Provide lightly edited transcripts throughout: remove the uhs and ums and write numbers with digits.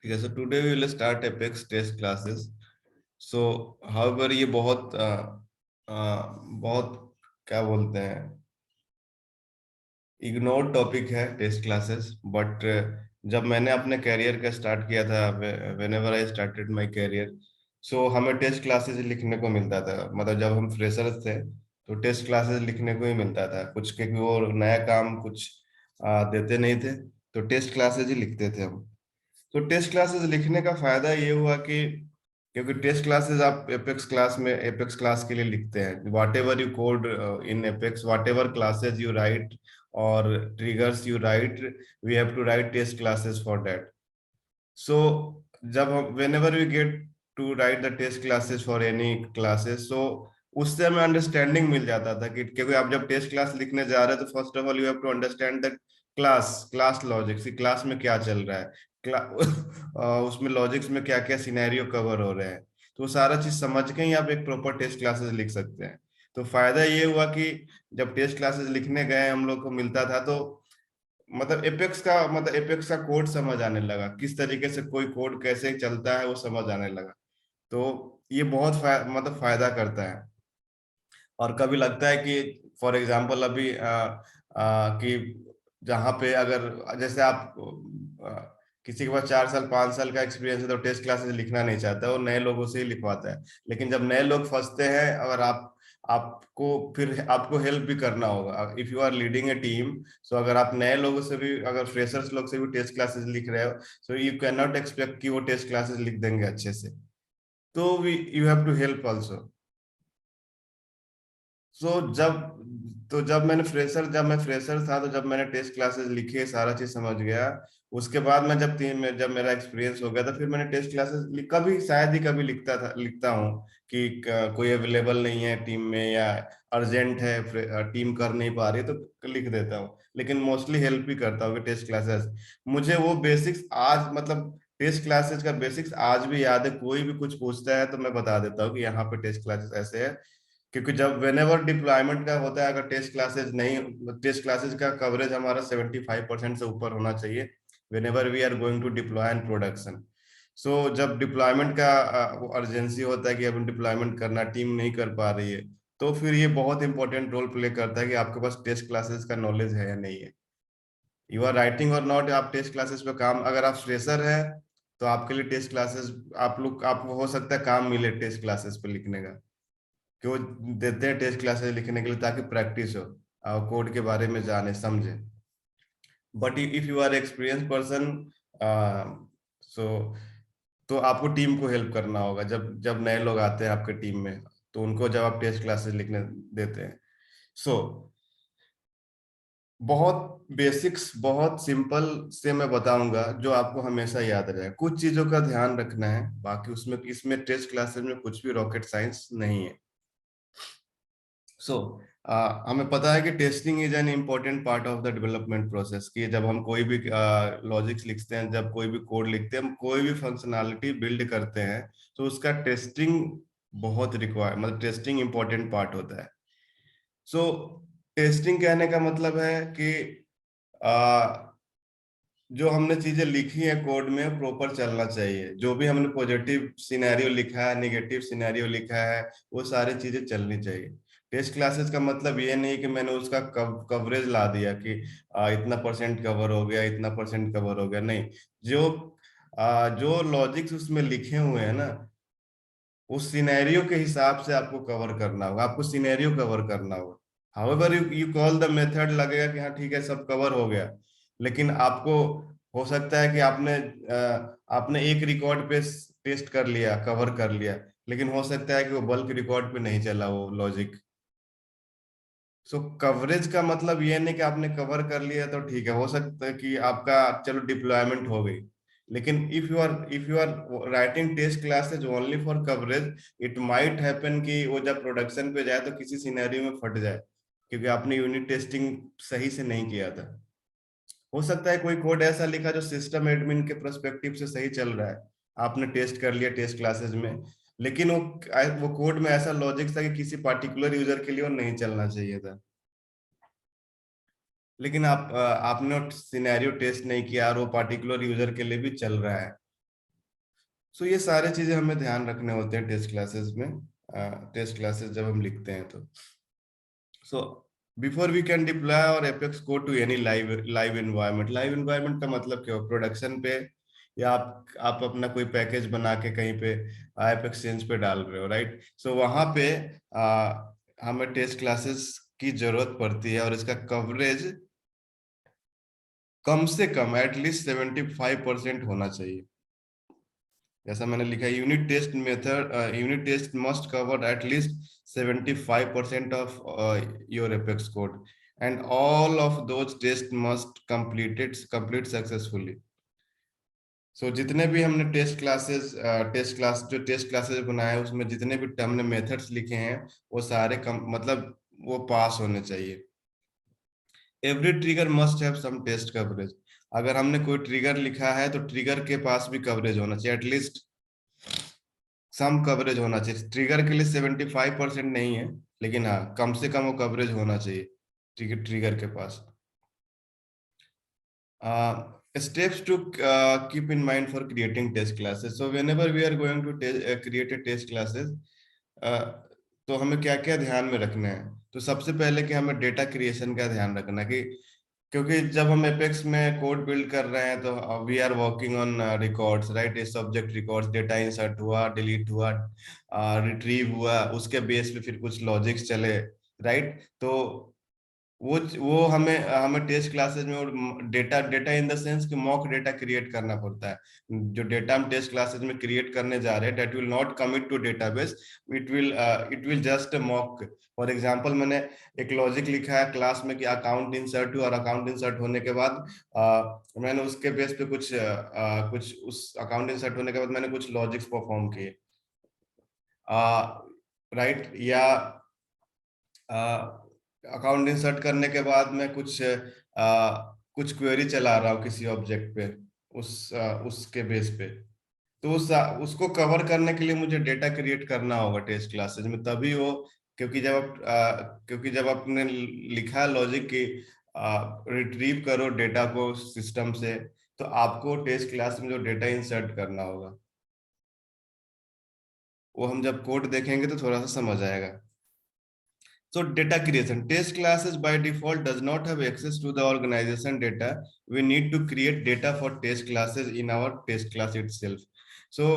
ठीक है, so today we will start Apex test classes. So however ये बहुत क्या बोलते हैं, इग्नोर्ड टॉपिक है टेस्ट क्लासेस। बट जब मैंने अपने कैरियर का स्टार्ट किया था, whenever I started my career, so हमें टेस्ट क्लासेस लिखने को मिलता था। मतलब जब हम फ्रेशर्स थे तो टेस्ट क्लासेस लिखने को ही मिलता था कुछ, क्योंकि वो नया काम कुछ देते नहीं थे, तो टेस्ट क्लासेस ही लिखते थे हम। तो टेस्ट क्लासेस लिखने का फायदा ये हुआ कि क्योंकि टेस्ट क्लासेस आप एपेक्स क्लास में एपेक्स क्लास के लिए लिखते हैं, whatever you code in Apex, whatever classes you write और triggers you write, we have to write test classes for that. So जब हम whenever we get to write the test classes for any classes, so उससे हमें understanding मिल जाता था कि क्योंकि आप जब टेस्ट क्लास लिखने जा रहे हैं तो first of all you have to understand the class class logics, class में क्या चल रहा है, उसमें लॉजिक्स में क्या क्या सिनेरियो कवर हो रहे हैं। तो वो सारा चीज समझ के ही आप एक प्रॉपर टेस्ट क्लासेस लिख सकते हैं। तो फायदा ये हुआ कि जब टेस्ट क्लासेस लिखने गए हम लोग को मिलता था, तो मतलब एपेक्स का कोड समझ आने लगा, किस तरीके से कोई कोड कैसे चलता है वो समझ आने लगा। तो ये बहुत फायदा करता है। और कभी लगता है कि फॉर एग्जांपल अभी कि जहाँ पे अगर जैसे आप किसी के पास 4 साल 5 साल का एक्सपीरियंस है तो टेस्ट क्लासेस लिखना नहीं चाहता, वो नए लोगों से ही लिखवाता है। लेकिन जब नए लोग फंसते हैं, अगर आपको फिर आपको हेल्प भी करना होगा if you are leading a team. So अगर आप नए लोगों से भी, अगर फ्रेशर्स लोग से भी टेस्ट क्लासेस लिख रहे हो, so you can not expect कि वो टेस्ट क्लासेस लिख देंगे अच्छे से। तो we you have to help also. So जब मैं फ्रेशर था, तो जब मैंने टेस्ट क्लासेस लिखे, सारा चीज समझ गया। उसके बाद मैं जब मेरा एक्सपीरियंस हो गया था, फिर मैंने टेस्ट क्लासेस कभी शायद ही कभी लिखता हूँ कि कोई अवेलेबल नहीं है टीम में या अर्जेंट है, टीम कर नहीं पा रही, तो लिख देता हूँ। लेकिन मोस्टली हेल्प भी करता हूँ कि टेस्ट क्लासेस, मुझे वो बेसिक्स आज, मतलब टेस्ट क्लासेस का बेसिक्स आज भी याद है। कोई भी कुछ पूछता है तो मैं बता देता हूँ कि यहाँ पे टेस्ट क्लासेस ऐसे है। क्योंकि जब वेन एवर डिप्लॉयमेंट का होता है, अगर टेस्ट क्लासेस का कवरेज हमारा 75% से ऊपर होना चाहिए whenever we are going to deploy in production. So जब डिप्लॉयमेंट का वो अर्जेंसी होता है कि अब डिप्लॉयमेंट करना, टीम नहीं कर पा रही है, तो फिर ये बहुत इंपॉर्टेंट रोल प्ले करता है कि आपके पास टेस्ट क्लासेस का नॉलेज है या नहीं है। यू आर राइटिंग और नॉट, आप टेस्ट क्लासेस पे काम, अगर आप फ्रेशर है तो आपके लिए टेस्ट क्लासेस, आपको हो सकता है काम मिले टेस्ट क्लासेस पे लिखने का, कि वो देते हैं टेस्ट क्लासेस लिखने के लिए ताकि प्रैक्टिस हो और कोड के बारे में जाने समझे। But if you are experience person, so तो आपको टीम को हेल्प करना होगा जब जब नए लोग आते हैं आपके टीम में, तो उनको जब आप टेस्ट क्लासेस लिखने देते हैं। सो बहुत बेसिक्स, बहुत सिंपल से मैं बताऊंगा जो आपको हमेशा याद रहेगा। कुछ चीजों का ध्यान रखना है, बाकी उसमें इसमें टेस्ट क्लासेस में कुछ भी रॉकेट साइंस नहीं है। सो हमें पता है कि testing is an important part of the development process, कि जब हम कोई भी लॉजिक्स लिखते हैं, जब कोई भी कोड लिखते हैं, हम कोई भी फंक्शनैलिटी बिल्ड करते हैं, तो उसका टेस्टिंग बहुत रिक्वायर, मतलब टेस्टिंग इम्पोर्टेंट पार्ट होता है। सो टेस्टिंग कहने का मतलब है कि जो हमने चीजें लिखी है कोड में प्रॉपर चलना चाहिए। जो भी हमने पॉजिटिव सिनेरियो लिखा है, नेगेटिव सिनेरियो लिखा है, वो सारी चीजें चलनी चाहिए। टेस्ट क्लासेस का मतलब ये नहीं कि मैंने उसका कवरेज ला दिया कि इतना परसेंट कवर हो गया, इतना परसेंट कवर हो गया, नहीं। जो जो लॉजिक्स उसमें लिखे हुए हैं ना, उस सिनेरियो के हिसाब से आपको कवर करना होगा, आपको सिनेरियो कवर करना होगा। However you call the method, लगेगा कि हाँ ठीक है सब कवर हो गया, लेकिन आपको हो सकता है कि आपने एक रिकॉर्ड पे टेस्ट कर लिया, कवर कर लिया, लेकिन हो सकता है कि वो बल्क रिकॉर्ड पे नहीं चला वो लॉजिक। सो कवरेज का मतलब ये नहीं कि आपने कवर कर लिया तो ठीक है, हो सकता है कि आपका चलो डिप्लॉयमेंट हो गई, लेकिन if you are writing test classes only for coverage, it might happen कि वो जब प्रोडक्शन पे जाए तो किसी सिनेरियो में फट जाए, क्योंकि आपने यूनिट टेस्टिंग सही से नहीं किया था। हो सकता है कोई कोड ऐसा लिखा जो सिस्टम एडमिन के पर्सपेक्टिव से सही चल रहा है, आपने टेस्ट कर लिया टेस्ट क्लासेज में, लेकिन वो कोड में ऐसा लॉजिक था कि किसी पार्टिकुलर यूजर के लिए वो नहीं चलना चाहिए था। लेकिन आपने सिनेरियो टेस्ट नहीं किया और वो पार्टिकुलर यूजर के लिए भी चल रहा है, सो ये सारे चीजें हमें ध्यान रखने होते हैं टेस्ट क्लासेस में, टेस्ट क्लासेस जब हम लिखते हैं तो। So before we can deploy our Apex code to any live environment, live environment का मतलब क्या हो, प्रोडक्शन पे, या आप अपना कोई पैकेज बना के कहीं पे एपेक्स चेंज पे डाल रहे हो, राइट। सो वहां पे हमें टेस्ट क्लासेस की जरूरत पड़ती है, और इसका कवरेज कम से कम एटलीस्ट 75% होना चाहिए। जैसा मैंने लिखा है, unit test must cover at least 75% of your Apex code, and all of those test must complete successfully. So जितने भी हमने टेस्ट क्लासेस बनाए हैं, उसमें जितने भी हमने मेथड्स लिखे हैं, वो सारे मतलब वो पास होने चाहिए। Every trigger must have some test coverage. अगर हमने कोई ट्रिगर लिखा है तो ट्रिगर के पास भी कवरेज होना चाहिए, एटलीस्ट सम कवरेज होना चाहिए। ट्रिगर के लिए 75% नहीं है, लेकिन हाँ कम से कम वो कवरेज होना चाहिए ट्रिगर ट्रिगर के पास। Steps to keep in mind for creating test classes. So whenever we are going to create a test classes, uh, तो हमें क्या क्या ध्यान में रखना है। तो सबसे पहले कि हमें डेटा क्रिएशन का ध्यान रखना है, कि क्योंकि जब हम एपेक्स में कोड बिल्ड कर रहे हैं तो we are working on records, right. ये सब्जेक्ट रिकॉर्ड्स, डेटा इंसर्ट हुआ, डिलीट हुआ, रिट्रीव हुआ, उसके बेस पे फिर कुछ लॉजिक्स चले, राइट। तो वो हमें हमें टेस्ट क्लासेस में, और data data in the sense कि मॉक डेटा क्रिएट करना पड़ता है। जो डेटा हम टेस्ट क्लासेस में क्रिएट करने जा रहे हैं, that will not commit to database, it will just mock. For example, मैंने एक लॉजिक लिखा है क्लास में कि अकाउंट इंसर्ट हुआ, और अकाउंट इंसर्ट होने के बाद मैंने उसके बेस पे कुछ उस अकाउंट इंसर्ट होने के बाद मैंने कुछ लॉजिक्स परफॉर्म किए, राइट। या अकाउंट इंसर्ट करने के बाद मैं कुछ क्वेरी चला रहा हूँ किसी ऑब्जेक्ट पे, उसके बेस पे। तो उसको कवर करने के लिए मुझे डेटा क्रिएट करना होगा टेस्ट क्लासेज में, तभी वो, क्योंकि जब आपने लिखा लॉजिक की रिट्रीव करो डेटा को सिस्टम से, तो आपको टेस्ट क्लास में जो डेटा इंसर्ट करना होगा, वो हम जब कोड देखेंगे तो थोड़ा सा समझ आएगा। So data creation. Test classes by default does not have access to the organization data. We need to create data for test classes in our test class itself. So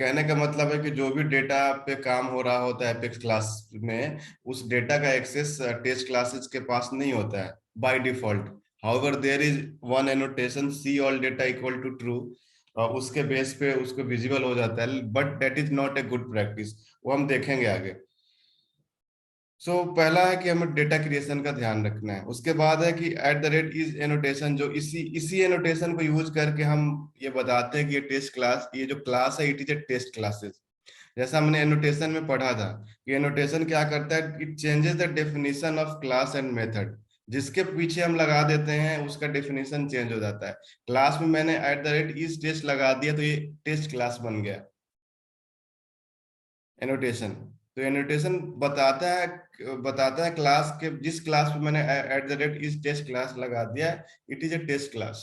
कहने का मतलब है कि जो भी डेटा पे काम हो रहा होता है एपेक्स क्लास में, उस डेटा का एक्सेस टेस्ट क्लासेस के पास नहीं होता है by default. However, there is one annotation, see all data equal to true, उसके बेस पे उसको विजिबल हो जाता है, but that is not a good practice. वो हम देखेंगे आगे। पहला है कि हमें डेटा क्रिएशन का ध्यान रखना है। उसके बाद है कि eight the rate is annotation, जो इसी एनोटेशन को यूज करके हम ये बताते हैं कि ये टेस्ट क्लास, ये जो क्लास है, it is a test classes. जैसा हमने एनोटेशन में पढ़ा था कि एनोटेशन क्या करता है, it changes the definition of class and method. जिसके पीछे हम लगा देते हैं उसका डेफिनेशन चेंज हो जाता है। क्लास में मैंने at the rate is test लगा दिया तो ये टेस्ट क्लास बन गया एनोटेशन। तो एनोटेशन बताता है क्लास के, जिस क्लास पे मैंने at the rate is test class लगा दिया, it is a test class,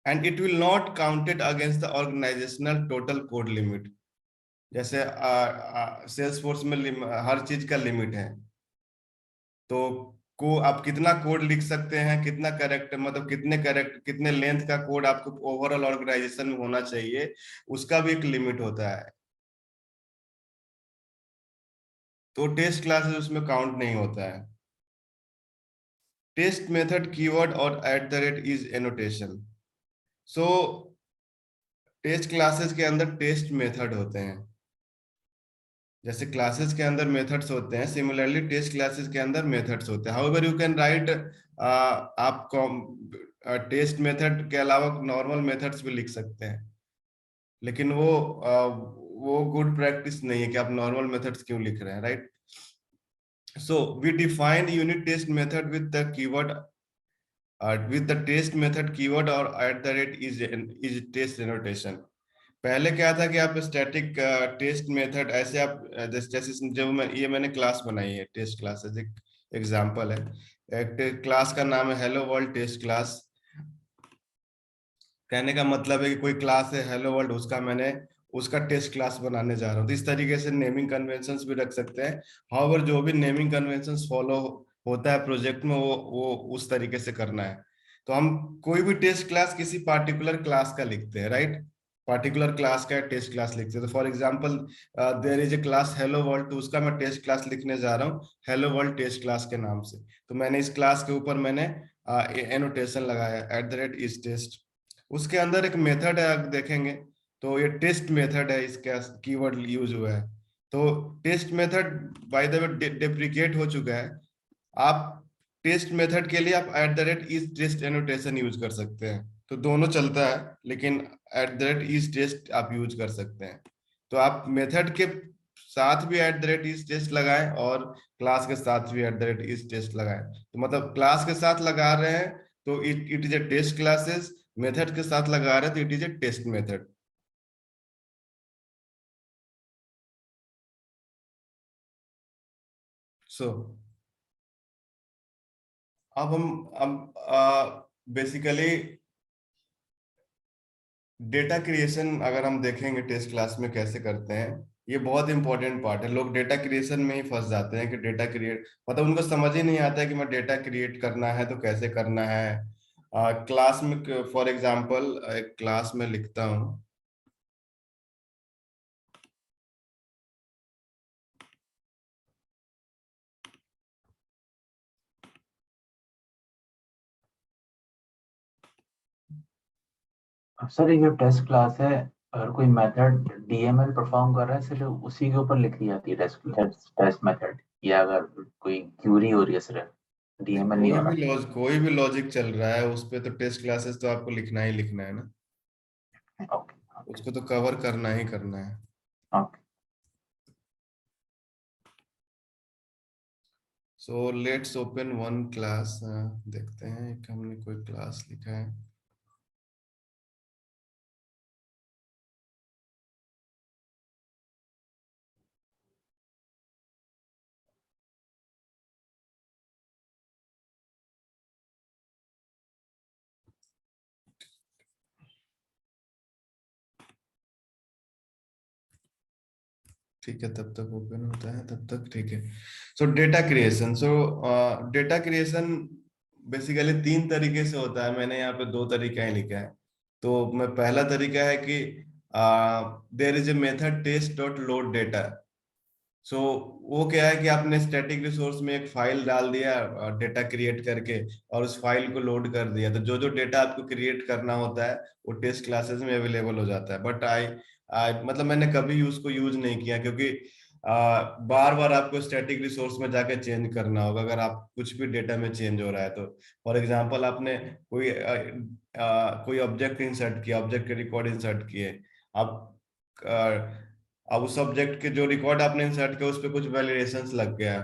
and it will not counted against the organizational total code limit. जैसे सेल्स फोर्स में हर चीज का लिमिट है, तो को आप कितना कोड लिख सकते हैं, कितना करेक्ट, मतलब कितने लेंथ का कोड आपको ओवरऑल ऑर्गेनाइजेशन में होना चाहिए, उसका भी एक लिमिट होता है। तो टेस्ट क्लासेस उसमें काउंट नहीं होता है। टेस्ट मेथड कीवर्ड और at the rate is annotation. So test classes के अंदर टेस्ट मेथड होते हैं, जैसे क्लासेस के अंदर मेथड्स होते हैं, सिमिलरली टेस्ट क्लासेस के अंदर मेथड्स होते हैं। हाउएवर यू कैन राइट, आप टेस्ट मेथड के अलावा नॉर्मल मेथड्स भी लिख सकते हैं, लेकिन वो गुड प्रैक्टिस नहीं है कि आप नॉर्मल मेथड्स क्यों लिख रहे हैं, right. So we define unit test method with the keyword, with the test method keyword or at the rate is test annotation. पहले क्या था कि आप स्टैटिक टेस्ट मेथड ऐसे आप जैसे जब मैंने क्लास बनाई है, टेस्ट क्लास एक एग्जांपल है। एक क्लास का नाम है हेलो वर्ल्ड टेस्ट क्लास। कहने का मतलब है कि कोई क्लास है हेलो वर्ल्ड, उसका टेस्ट क्लास बनाने जा रहा हूँ। तो इस तरीके से नेमिंग कन्वेंशंस भी रख सकते हैं। हाउएवर जो भी नेमिंग कन्वेंशंस फॉलो होता है प्रोजेक्ट में, वो उस तरीके से करना है। तो हम कोई भी टेस्ट क्लास किसी पार्टिकुलर क्लास का लिखते हैं, राइट? पार्टिकुलर क्लास का टेस्ट क्लास लिखते हैं। तो for example there is a class hello world, तो उसका मैं टेस्ट क्लास लिखने जा रहा हूँ हेलो वर्ल्ड टेस्ट क्लास के नाम से। तो मैंने इस क्लास के ऊपर मैंने एनोटेशन लगाया @is टेस्ट। उसके अंदर एक मेथड है, आप देखेंगे तो ये टेस्ट मेथड है, इसका कीवर्ड यूज हुआ है। तो test method by the way deprecate हो चुका है। आप टेस्ट मेथड के लिए आप @is टेस्ट एनोटेशन यूज कर सकते हैं। तो दोनों चलता है, लेकिन @is टेस्ट आप यूज कर सकते हैं। तो आप मेथड के साथ भी @is टेस्ट लगाएं और क्लास के साथ भी @is टेस्ट लगाएं। तो मतलब क्लास के साथ लगा रहे हैं तो it is a test classes, method के साथ लगा रहे हैं तो it is a test method. So अब हम अब बेसिकली डेटा क्रिएशन अगर हम देखेंगे टेस्ट क्लास में कैसे करते हैं, ये बहुत इंपॉर्टेंट पार्ट है। लोग डेटा क्रिएशन में ही फंस जाते हैं कि डेटा क्रिएट मतलब उनको समझ ही नहीं आता है कि मैं डेटा क्रिएट करना है तो कैसे करना है। क्लास में फॉर एग्जांपल एक क्लास में लिखता हूँ। सर ये टेस्ट क्लास है, अगर कोई मेथड डीएमएल परफॉर्म कर रहा है सिर्फ उसी के ऊपर लिख दी जाती है टेस्ट टेस्ट टेस्ट मेथड, या अगर कोई क्यूरी हो रही है सिर्फ डीएमएल नहीं होना। कोई भी लॉजिक चल रहा है उस पे तो टेस्ट क्लासेस तो आपको लिखना ही लिखना है ना। ओके ओके उसको तो कवर करना ही करना है। Okay. So let's open one class, देखते हैं कि हमने कोई क्लास लिखा है। ठीक है, तब तक ओपन होता है तब तक ठीक है। सो data creation, data creation basically तीन तरीके से होता है। मैंने यहाँ पे दो तरीका ही लिखा है। तो मैं पहला तरीका है कि there is a method test dot load data. So वो क्या है कि आपने स्टैटिक रिसोर्स में एक फाइल डाल दिया डेटा क्रिएट करके, और उस फाइल को लोड कर दिया। तो जो जो डेटा आपको क्रिएट करना होता है वो टेस्ट क्लासेस में अवेलेबल हो जाता है। बट आई मतलब मैंने कभी उसको यूज नहीं किया, क्योंकि बार बार आपको स्टैटिक रिसोर्स में जाके चेंज करना होगा अगर आप कुछ भी डेटा में चेंज हो रहा है तो। फॉर एग्जांपल आपने कोई ऑब्जेक्ट इंसर्ट किया, ऑब्जेक्ट के रिकॉर्ड इंसर्ट किए। आप अब उस सब्जेक्ट के जो रिकॉर्ड आपने इंसर्ट किया उस पर कुछ वैलिडेशंस लग गया,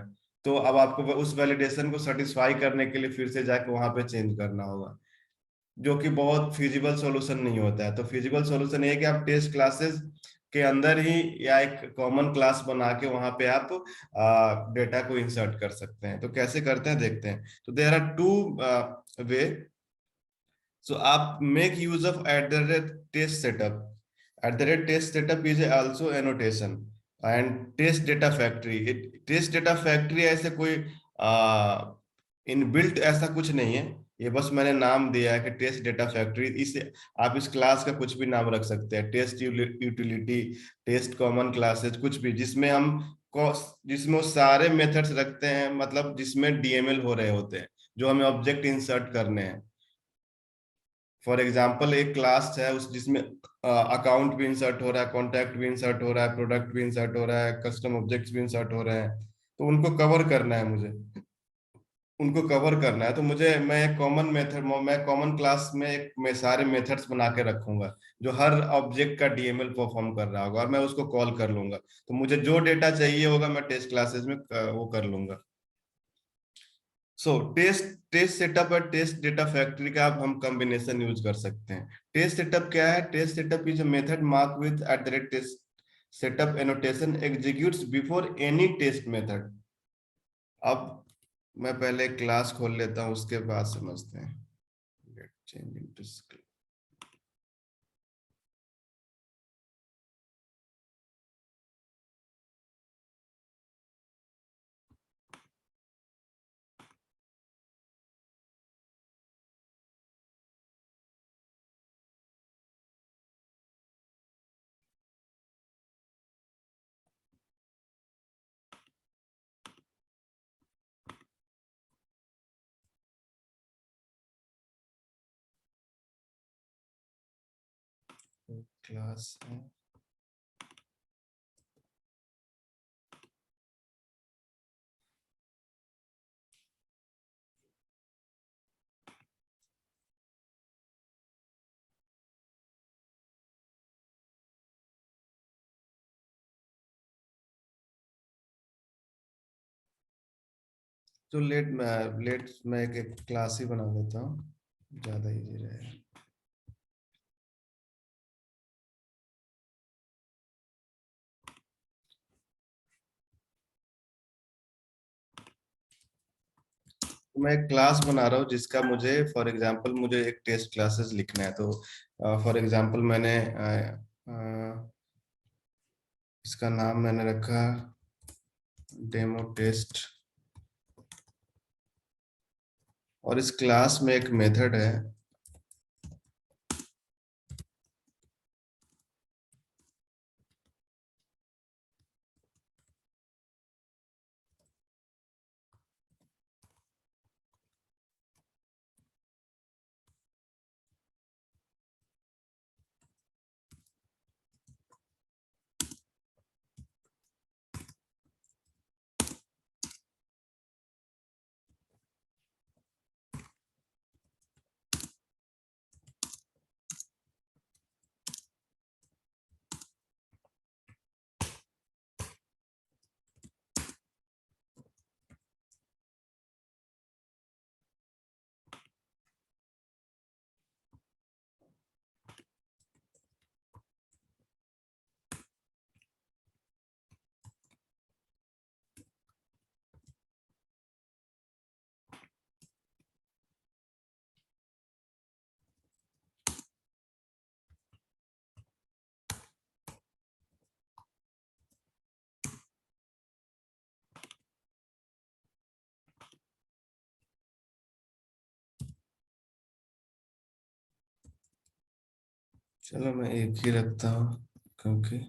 तो अब आपको उस वैलिडेशन को सेटिस्फाई करने के लिए फिर से जाके वहां पे चेंज करना होगा, जो कि बहुत फिजिबल सॉल्यूशन नहीं होता है। तो फिजिबल सॉल्यूशन ये है कि आप टेस्ट क्लासेस के अंदर ही या एक कॉमन क्लास बना के वहां पे आप डेटा को इंसर्ट कर सकते हैं। तो कैसे करते हैं देखते हैं। तो there are two way. So आप make use of @test setup. @test setup is also annotation and test data factory. Test data factory ऐसे कोई इनबिल्ट ऐसा कुछ नहीं है। ये बस मैंने नाम दिया है कि टेस्ट डेटा फैक्ट्री। इसे आप इस क्लास का कुछ भी नाम रख सकते हैं, test utility, test common classes, कुछ भी जिसमें हम जिसमें वो सारे मेथड्स रखते हैं, मतलब जिसमें डीएमएल हो रहे होते हैं, जो हमें ऑब्जेक्ट इंसर्ट करने हैं। फॉर एग्जाम्पल एक क्लास है उस जिसमें अकाउंट भी इंसर्ट हो रहा है, कॉन्टैक्ट भी इंसर्ट हो रहा है, प्रोडक्ट भी इंसर्ट हो रहा है, कस्टम ऑब्जेक्ट्स भी इंसर्ट हो रहे हैं। तो उनको कवर करना है मुझे, उनको कवर करना है। तो मैं एक कॉमन मेथड, मैं कॉमन क्लास में मैं सारे मेथड्स बना के रखूंगा जो हर ऑब्जेक्ट का डीएमएल परफॉर्म कर रहा होगा, और मैं उसको कॉल कर लूंगा। तो मुझे जो डेटा चाहिए होगा मैं टेस्ट क्लासेस में वो कर लूंगा। सो टेस्ट टेस्ट सेटअप और टेस्ट डेटा फैक्ट्री का आप हम कॉम्बिनेशन यूज कर सकते हैं। टेस्ट सेटअप क्या है? Test setup is a method mark with @test setup annotation executes before any test method. अब मैं पहले क्लास खोल लेता हूं, उसके बाद समझते हैं। Let change into script. Class है, तो लेट मैं एक क्लास ही बना देता हूँ, ज्यादा इजी रहेगा। तो मैं एक क्लास बना रहा हूँ जिसका मुझे फॉर एग्जांपल मुझे एक टेस्ट क्लासेस लिखना है। तो फॉर एग्जांपल मैंने इसका नाम मैंने रखा डेमो टेस्ट, और इस क्लास में एक मेथड है चलो मैं एक ही रखता हूँ क्योंकि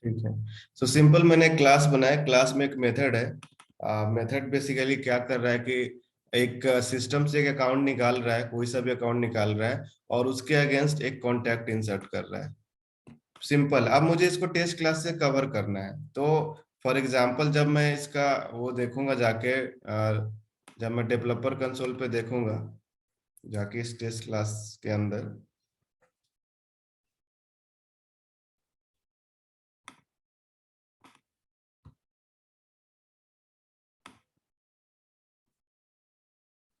ठीक है। सो सिंपल मैंने क्लास बनाया, क्लास में एक मेथड है। मेथड बेसिकली क्या कर रहा है कि एक सिस्टम से एक अकाउंट निकाल रहा है, कोई सा भी अकाउंट निकाल रहा है, और उसके अगेंस्ट एक कॉन्टैक्ट इंसर्ट कर रहा है। सिंपल। अब मुझे इसको टेस्ट क्लास से कवर करना है। तो फॉर एग्जांपल जब मैं इसका वो देखूंगा जाके, जब मैं डेवलपर कंसोल पे देखूंगा जाके इस टेस्ट क्लास के अंदर,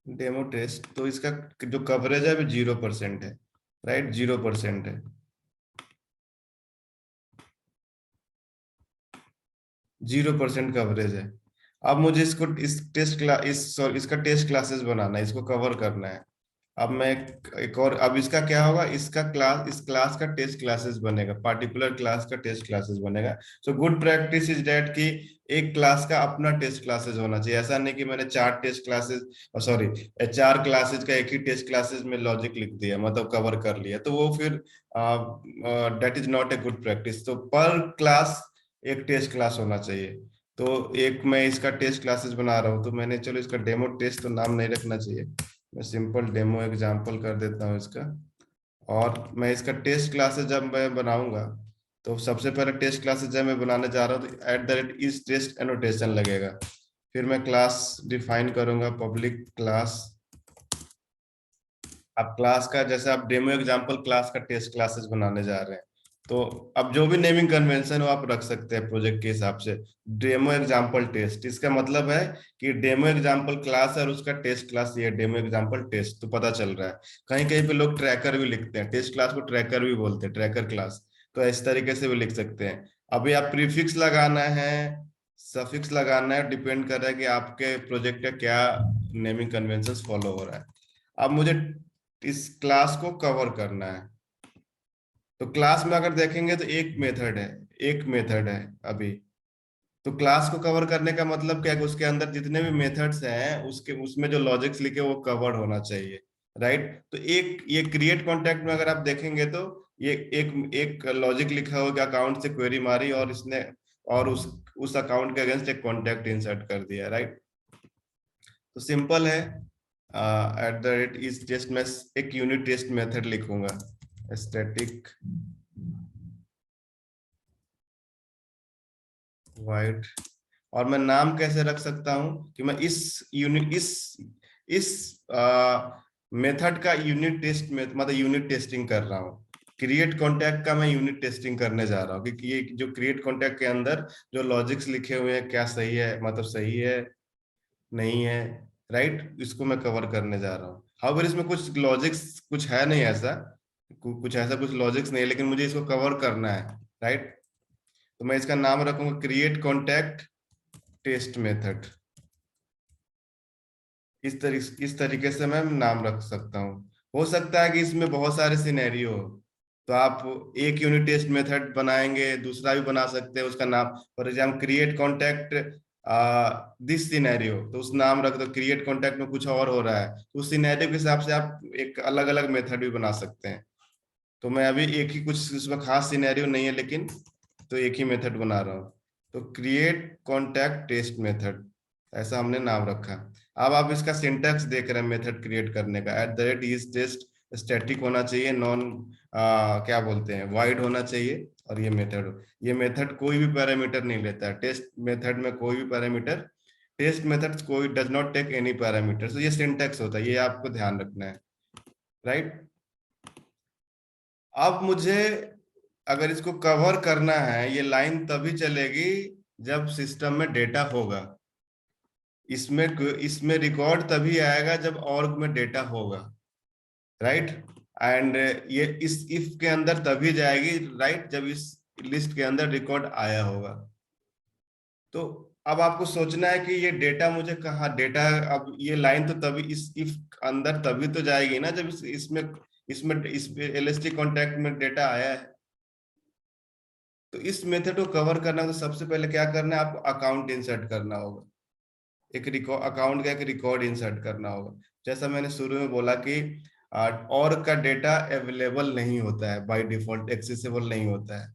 डेमो टेस्ट, तो इसका जो कवरेज है वो 0% है। राइट, 0% है, 0% कवरेज है। अब मुझे इसको इस टेस्ट क्लास इस sorry, इसका टेस्ट क्लासेस बनाना है, इसको कवर करना है। अब मैं एक और, अब इसका क्या होगा, इसका क्लास, इस क्लास का टेस्ट क्लासेस बनेगा, पार्टिकुलर क्लास का टेस्ट क्लासेस बनेगा। So good practice is that कि एक क्लास का अपना टेस्ट क्लासेस होना चाहिए। ऐसा नहीं कि मैंने 4 टेस्ट क्लासेस, सॉरी 4 क्लासेस का एक ही टेस्ट क्लासेस में लॉजिक लिख दिया, मतलब कवर कर लिया, तो वो फिर that is not a good practice. तो पर क्लास एक टेस्ट क्लास होना चाहिए। तो एक मैं इसका टेस्ट क्लासेस बना रहा हूँ, तो मैंने, चलो इसका डेमो टेस्ट तो नाम नहीं रखना चाहिए, मैं सिंपल डेमो एग्जांपल कर देता हूँ इसका। और मैं इसका टेस्ट क्लासेस जब मैं बनाऊंगा, तो सबसे पहले टेस्ट क्लासेस जब मैं बनाने जा रहा हूँ तो @ इस टेस्ट एनोटेशन लगेगा। फिर मैं क्लास डिफाइन करूंगा, पब्लिक क्लास। आप क्लास का, जैसे आप डेमो एग्जांपल क्लास का टेस्ट क्लासेस बनाने जा रहे हैं, तो अब जो भी नेमिंग कन्वेंशन हो आप रख सकते हैं प्रोजेक्ट के हिसाब से। डेमो एग्जांपल टेस्ट, इसका मतलब है कि डेमो एग्जांपल क्लास है और उसका टेस्ट क्लास ये डेमो एग्जांपल टेस्ट, तो पता चल रहा है। कहीं कहीं पे लोग ट्रैकर भी लिखते हैं, टेस्ट क्लास को ट्रैकर भी बोलते हैं, ट्रैकर क्लास। तो इस तरीके से भी लिख सकते हैं। अभी आप प्रीफिक्स लगाना है, सफिक्स लगाना है, डिपेंड कर रहा है कि आपके प्रोजेक्ट का क्या नेमिंग कन्वेंशन फॉलो हो रहा है। अब मुझे इस क्लास को कवर करना है, तो क्लास में अगर देखेंगे तो एक मेथड है, एक मेथड है अभी। तो क्लास को कवर करने का मतलब क्या है कि उसके अंदर जितने भी मेथड्स हैं उसके, उसमें जो लॉजिक्स लिखे वो कवर्ड होना चाहिए, राइट। तो एक ये क्रिएट कॉन्टैक्ट में अगर आप देखेंगे तो ये एक एक लॉजिक लिखा होगा, अकाउंट से क्वेरी मारी और इसने, और उस अकाउंट के अगेंस्ट एक कॉन्टैक्ट इंसर्ट कर दिया, राइट। तो सिंपल है। @ इस टेस्ट में एक यूनिट टेस्ट मेथड लिखूंगा, स्टैटिक वाइड। और मैं नाम कैसे रख सकता हूं कि मैं इस यूनिट, इस मेथड का यूनिट टेस्ट में, मतलब यूनिट टेस्टिंग कर रहा हूं। क्रिएट कॉन्टैक्ट का मैं यूनिट टेस्टिंग करने जा रहा हूँ कि ये जो क्रिएट कॉन्टैक्ट के अंदर जो लॉजिक्स लिखे हुए हैं क्या सही है, मतलब सही है नहीं है, राइट, इसको मैं कवर करने जा रहा हूँ। हाउएवर इसमें कुछ लॉजिक्स कुछ है नहीं ऐसा, कुछ ऐसा कुछ लॉजिक्स नहीं है, लेकिन मुझे इसको कवर करना है, राइट। तो मैं इसका नाम रखूंगा क्रिएट कॉन्टैक्ट टेस्ट मेथड। इस तरीके से मैं नाम रख सकता हूँ। हो सकता है कि इसमें बहुत सारे सिनेरियो हो, तो आप एक यूनिट टेस्ट मेथड बनाएंगे, दूसरा भी बना सकते हैं, उसका नाम for example create contact this scenario, तो उस नाम रख दो। क्रिएट कॉन्टैक्ट में कुछ और हो रहा है, तो उस सिनेरियो के हिसाब से आप एक अलग अलग मेथड भी बना सकते हैं। तो मैं अभी एक ही, कुछ इसमें खास सिनेरियो नहीं है लेकिन, तो एक ही मेथड बना रहा हूँ। तो क्रिएट कॉन्टैक्ट टेस्ट मेथड, ऐसा हमने नाम रखा। अब आप इसका सिंटैक्स देख रहे हैं मेथड क्रिएट करने का, @ इज टेस्ट स्टैटिक होना चाहिए, नॉन क्या बोलते हैं, वाइड होना चाहिए। और ये मेथड कोई भी पैरामीटर नहीं लेता है, टेस्ट मेथड में कोई भी पैरामीटर, टेस्ट मेथड कोई does not take any parameter. तो ये सिंटैक्स होता है, ये आपको ध्यान रखना है, राइट। अब मुझे अगर इसको कवर करना है, ये लाइन तभी चलेगी जब सिस्टम में डेटा होगा। इसमें इसमें रिकॉर्ड तभी आएगा जब ऑर्ग में डेटा होगा, राइट। एंड ये इस इफ के अंदर तभी जाएगी, राइट, जब इस लिस्ट के अंदर रिकॉर्ड आया होगा। तो अब आपको सोचना है कि ये डेटा मुझे कहाँ डेटा, अब ये लाइन तो तभी इस इफ अंदर तभी तो जाएगी ना जब इसमें इस एलएसटी कॉन्टैक्ट में डेटा आया है। तो इस मेथड को कवर करना, तो सबसे पहले क्या करना है, आपको अकाउंट इंसर्ट करना होगा। एक रिकॉर्ड, अकाउंट का एक रिकॉर्ड इंसर्ट करना होगा। जैसा मैंने शुरू में बोला कि और का डेटा अवेलेबल नहीं होता है बाय डिफॉल्ट, एक्सेसिबल नहीं होता है,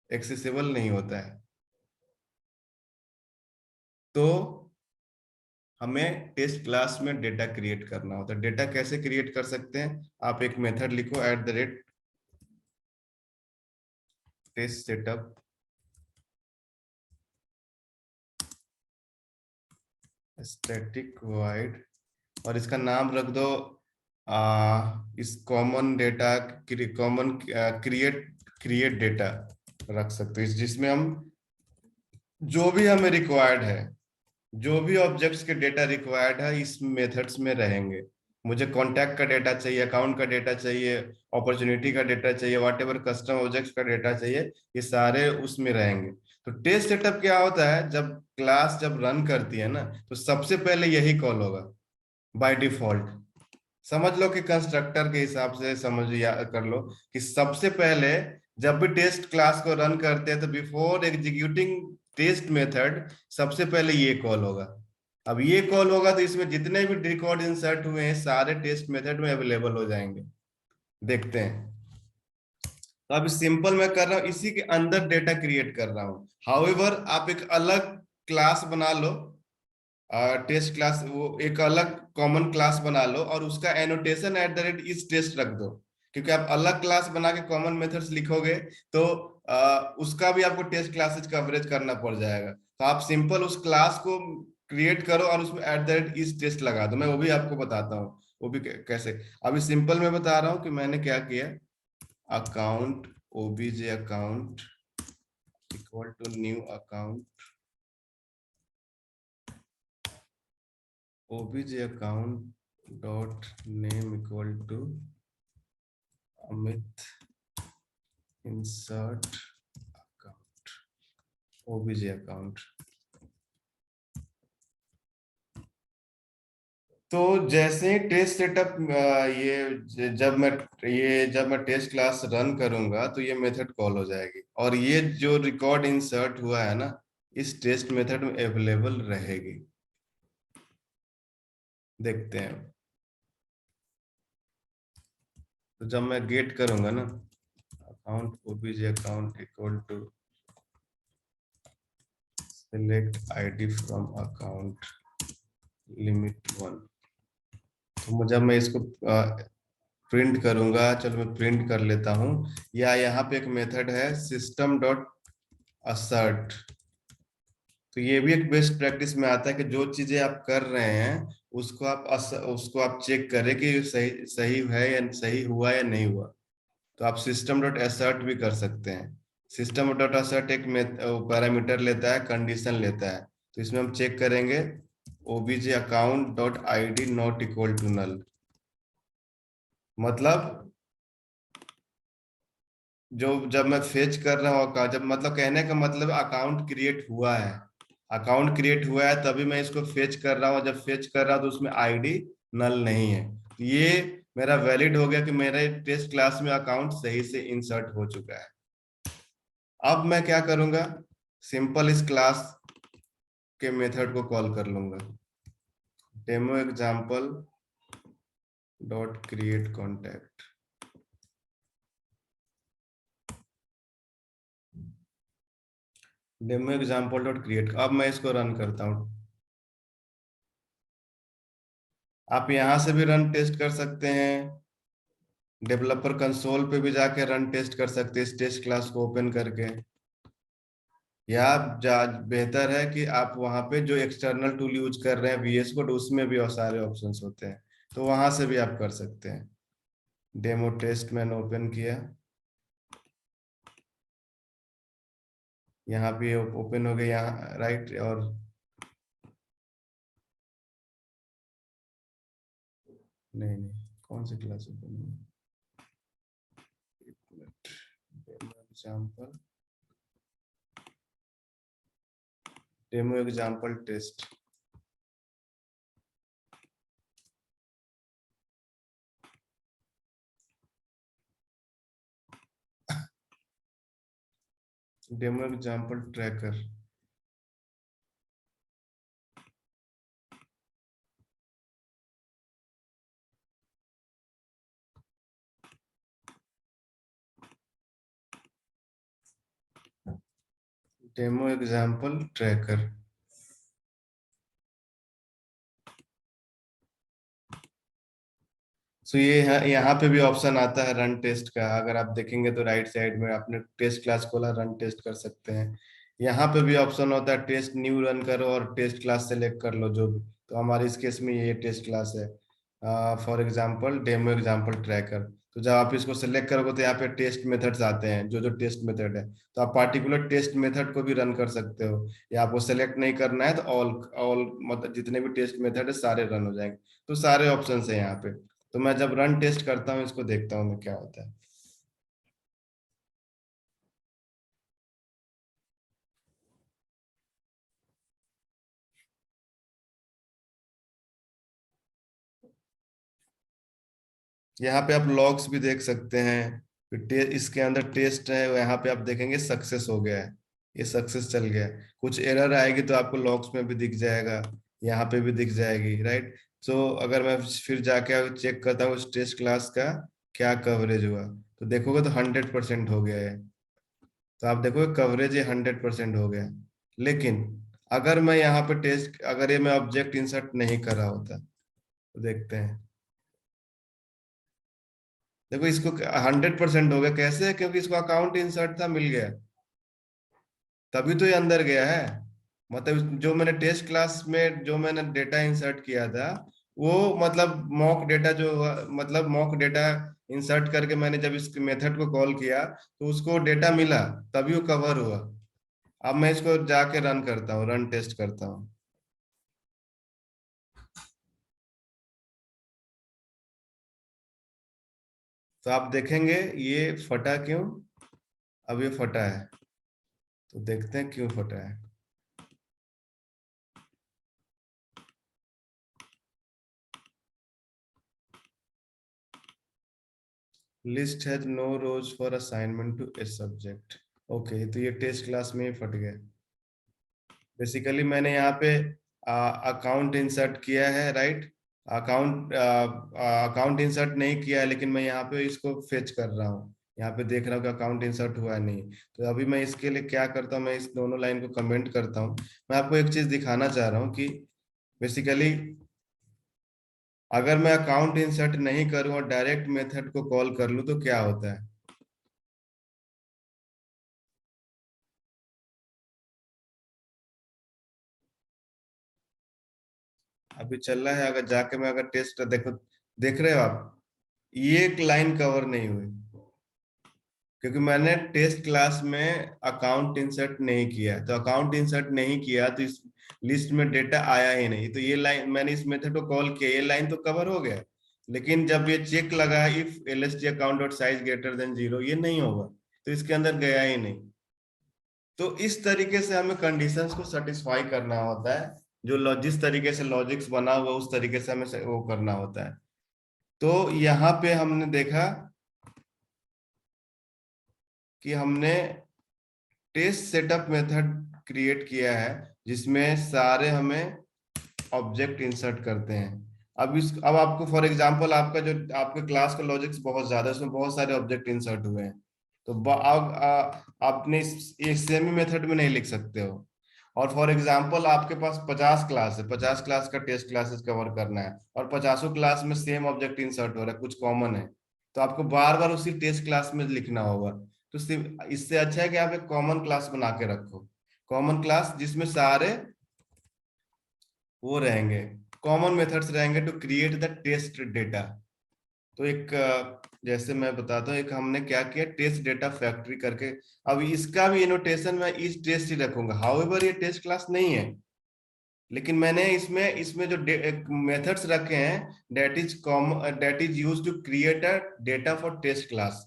एक्सेसिबल नहीं होता है। तो हमें टेस्ट क्लास में डेटा क्रिएट करना होता है। डेटा कैसे क्रिएट कर सकते हैं, आप एक मेथड लिखो, @ टेस्ट सेटअप स्टैटिक वाइड, और इसका नाम रख दो इस common data, common create create data रख सकते हो, जिसमें हम जो भी हमें रिक्वायर्ड है, जो भी ऑब्जेक्ट्स के डेटा रिक्वायर्ड है इस मेथड्स में रहेंगे। मुझे कॉन्टैक्ट का डेटा चाहिए, अकाउंट का डेटा चाहिए, अपॉर्चुनिटी का डेटा चाहिए, वॉट एवर कस्टम ऑब्जेक्ट्स का डेटा चाहिए, ये सारे उसमें रहेंगे। तो टेस्ट सेटअप क्या होता है, जब क्लास जब रन करती है ना, तो सबसे पहले यही कॉल होगा बाय डिफॉल्ट। समझ लो कि कंस्ट्रक्टर के हिसाब से समझ या कर लो कि सबसे पहले जब भी टेस्ट क्लास को रन करते हैं तो बिफोर एग्जीक्यूटिंग टेस्ट मेथड सबसे पहले ये कॉल होगा। अब ये कॉल होगा तो इसमें जितने भी रिकॉर्ड इंसर्ट हुए हैं सारे टेस्ट मेथड में अवेलेबल हो जाएंगे। देखते हैं। तो अभी सिंपल मैं कर रहा हूँ, इसी के अंदर डेटा क्रिएट कर रहा हूँ। हाउएवर आप एक अलग क्लास बना लो, टेस्ट क्लास, वो एक अलग कॉमन क्लास बना लो और उसका annotation eight the rate is test रख दो। क्योंकि आप अलग क्लास बना के कॉमन मेथड्स लिखोगे तो उसका भी आपको टेस्ट क्लासेज कवरेज करना पड़ जाएगा। तो आप सिंपल उस क्लास को क्रिएट करो और उसमें eight the rate is test लगा दो। मैं वो भी आपको बताता हूँ वो भी कैसे। अभी सिंपल मैं बता रहा हूँ कि मैंने क्या किया। Account OBJ account equal to new account, obj account dot name equal to Amit, insert account obj account। तो जैसे ही टेस्ट सेटअप जब मैं टेस्ट क्लास रन करूंगा तो ये मेथड कॉल हो जाएगी और ये जो रिकॉर्ड इंसर्ट हुआ है ना इस टेस्ट मेथड में अवेलेबल रहेगी। देखते हैं। तो जब मैं गेट करूंगा ना account obj account equal to select id from account limit 1, तो जब मैं इसको प्रिंट करूंगा, चलो मैं प्रिंट कर लेता हूं। या यहाँ पे एक मेथड है सिस्टम डॉट असर्ट। तो ये भी एक बेस्ट प्रैक्टिस में आता है कि जो चीजें आप कर रहे हैं उसको आप चेक करें कि सही सही है या सही हुआ या नहीं हुआ। तो आप सिस्टम डॉट असर्ट भी कर सकते हैं। सिस्टम डॉट असर्ट एक पैरामीटर लेता है, कंडीशन लेता है। तो इसमें हम चेक करेंगे obj account dot id not equal to null. मतलब जो जब मैं फेच कर रहा हूँ, जब मतलब कहने का मतलब अकाउंट क्रिएट हुआ है, अकाउंट क्रिएट हुआ है तभी मैं इसको फेच कर रहा हूँ। जब फेच कर रहा हूँ तो उसमें आईडी नल नहीं है। तो ये मेरा वैलिड हो गया कि मेरे टेस्ट क्लास में अकाउंट सही से इंसर्ट हो चुका है। अब मैं क्या करूंगा, सिंपल इस क्लास के मेथड को कॉल कर लूंगा demo example dot create contact. Demo example dot create. अब मैं इसको रन करता हूँ। आप यहां से भी रन टेस्ट कर सकते हैं, डेवलपर कंसोल पे भी जाके रन टेस्ट कर सकते हैं इस टेस्ट क्लास को ओपन करके। या बेहतर है कि आप वहां पे जो एक्सटर्नल टूल यूज कर रहे हैं वीएस कोड उसमें भी और सारे ऑप्शंस होते हैं, तो वहां से भी आप कर सकते हैं। डेमो टेस्ट मैंने ओपन किया, यहाँ भी ओपन हो गया यहाँ राइट। और नहीं नहीं, कौन सी क्लास ओपन हुई, एक minute. Demo example, demo example test. Demo example tracker. Demo example tracker. So ये यहाँ पे भी ऑप्शन आता है रन टेस्ट का। अगर आप देखेंगे तो राइट साइड में आपने टेस्ट क्लास खोला, रन टेस्ट कर सकते हैं। यहाँ पे भी ऑप्शन होता है टेस्ट न्यू रन करो और टेस्ट क्लास सेलेक्ट कर लो जो भी। तो हमारे इस केस में ये टेस्ट क्लास है, for example demo example tracker. तो जब आप इसको सेलेक्ट करोगे तो यहाँ पे टेस्ट मेथड्स आते हैं, जो जो टेस्ट मेथड है। तो आप पार्टिकुलर टेस्ट मेथड को भी रन कर सकते हो, या आपको सेलेक्ट नहीं करना है तो ऑल ऑल मतलब जितने भी टेस्ट मेथड है सारे रन हो जाएंगे। तो सारे ऑप्शन है यहाँ पे। तो मैं जब रन टेस्ट करता हूँ इसको देखता हूँ मैं क्या होता है। यहाँ पे आप लॉग्स भी देख सकते हैं। इसके अंदर टेस्ट है, यहाँ पे आप देखेंगे सक्सेस हो गया है, ये सक्सेस चल गया। कुछ एरर आएगी तो आपको लॉग्स में भी दिख जाएगा, यहाँ पे भी दिख जाएगी, राइट। तो अगर मैं फिर जाके चेक करता हूँ उस टेस्ट क्लास का क्या कवरेज हुआ, तो देखोगे तो 100% हो गया है। तो आप देखोगे कवरेज ये 100% हो गया। लेकिन अगर मैं यहाँ पे टेस्ट, अगर ये मैं ऑब्जेक्ट इंसर्ट नहीं कर रहा होता, तो देखते हैं। देखो इसको 100% हो गया, कैसे? क्योंकि इसको अकाउंट इंसर्ट था, मिल गया, तभी तो ये अंदर गया है। मतलब जो मैंने टेस्ट क्लास में जो मैंने डेटा इंसर्ट किया था, वो मतलब मॉक डेटा जो मतलब मॉक डेटा इंसर्ट करके मैंने जब इस मेथड को कॉल किया तो उसको डेटा मिला, तभी वो कवर हुआ। अब मैं इसको जाके रन करता हूँ, रन टेस्ट करता हूँ। तो आप देखेंगे ये फटा क्यों। अब ये फटा है, तो देखते हैं क्यों फटा है। List has no rows for assignment to a subject. Okay, तो ये टेस्ट क्लास में ही फट गया। बेसिकली मैंने यहाँ पे अकाउंट इंसर्ट किया है, राइट। अकाउंट इंसर्ट नहीं किया है, लेकिन मैं यहाँ पे इसको फेच कर रहा हूँ। यहाँ पे देख रहा हूँ कि अकाउंट इंसर्ट हुआ नहीं। तो अभी मैं इसके लिए क्या करता हूँ, मैं इस दोनों लाइन को कमेंट करता हूँ। मैं आपको एक चीज दिखाना चाह रहा हूँ कि बेसिकली अगर मैं अकाउंट इंसर्ट नहीं करूँ और डायरेक्ट मेथड को कॉल कर लूँ तो क्या होता है। अभी चल रहा है, अगर जाके मैं अगर टेस्ट देखो, देख रहे हो आप, ये एक लाइन कवर नहीं हुई, क्योंकि मैंने टेस्ट क्लास में अकाउंट इंसर्ट नहीं किया। तो अकाउंट इंसर्ट नहीं किया तो इस लिस्ट में डेटा आया ही नहीं। तो ये लाइन मैंने इस मेथड को कॉल किया, ये लाइन तो कवर हो गया। लेकिन जब ये चेक लगा if LST account dot size greater than 0, ये नहीं होगा, तो इसके अंदर गया ही नहीं। तो इस तरीके से हमें कंडीशंस को सेटिस्फाई करना होता है। जो जिस तरीके से लॉजिक्स बना हुआ उस तरीके से हमें वो करना होता है। तो यहाँ पे हमने देखा कि हमने टेस्ट सेटअप मेथड क्रिएट किया है, जिसमें सारे हमें ऑब्जेक्ट इंसर्ट करते हैं। अब आपको फॉर एग्जांपल आपका जो आपके क्लास का लॉजिक्स बहुत ज्यादा है, उसमें बहुत सारे ऑब्जेक्ट इंसर्ट हुए हैं। तो आपने एक सेमी मेथड में नहीं लिख सकते हो। और फॉर एग्जांपल आपके पास 50 क्लास है, 50 क्लास का टेस्ट क्लासेस कवर करना है, और 50 क्लास में सेम ऑब्जेक्ट इंसर्ट हो रहा है, कुछ कॉमन है, तो आपको बार बार उसी टेस्ट क्लास में लिखना होगा। तो इससे अच्छा है कि आप एक कॉमन क्लास बना के रखो, कॉमन क्लास जिसमें सारे वो रहेंगे, कॉमन मेथड्स रहेंगे to create the test data. तो एक जैसे मैं बताता हूँ, एक हमने क्या किया, टेस्ट डेटा फैक्ट्री करके। अब इसका भी इनोटेशन मैं इस टेस्ट ही रखूंगा, हाउएवर ये टेस्ट क्लास नहीं है, लेकिन मैंने इसमें इसमें जो मेथड्स रखे हैं, that is use to create a data for test class.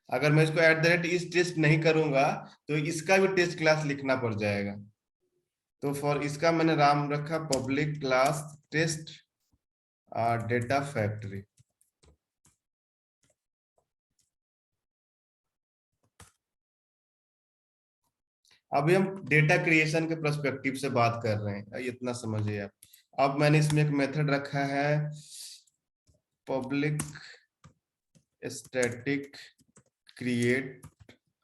अगर मैं इसको at the rate is test नहीं करूंगा तो इसका भी टेस्ट क्लास लिखना पड़ जाएगा। तो फॉर इसका मैंने नाम रखा public class test data factory. अभी हम डेटा क्रिएशन के पर्सपेक्टिव से बात कर रहे हैं, इतना समझिए आप। अब मैंने इसमें एक मेथड रखा है public static create,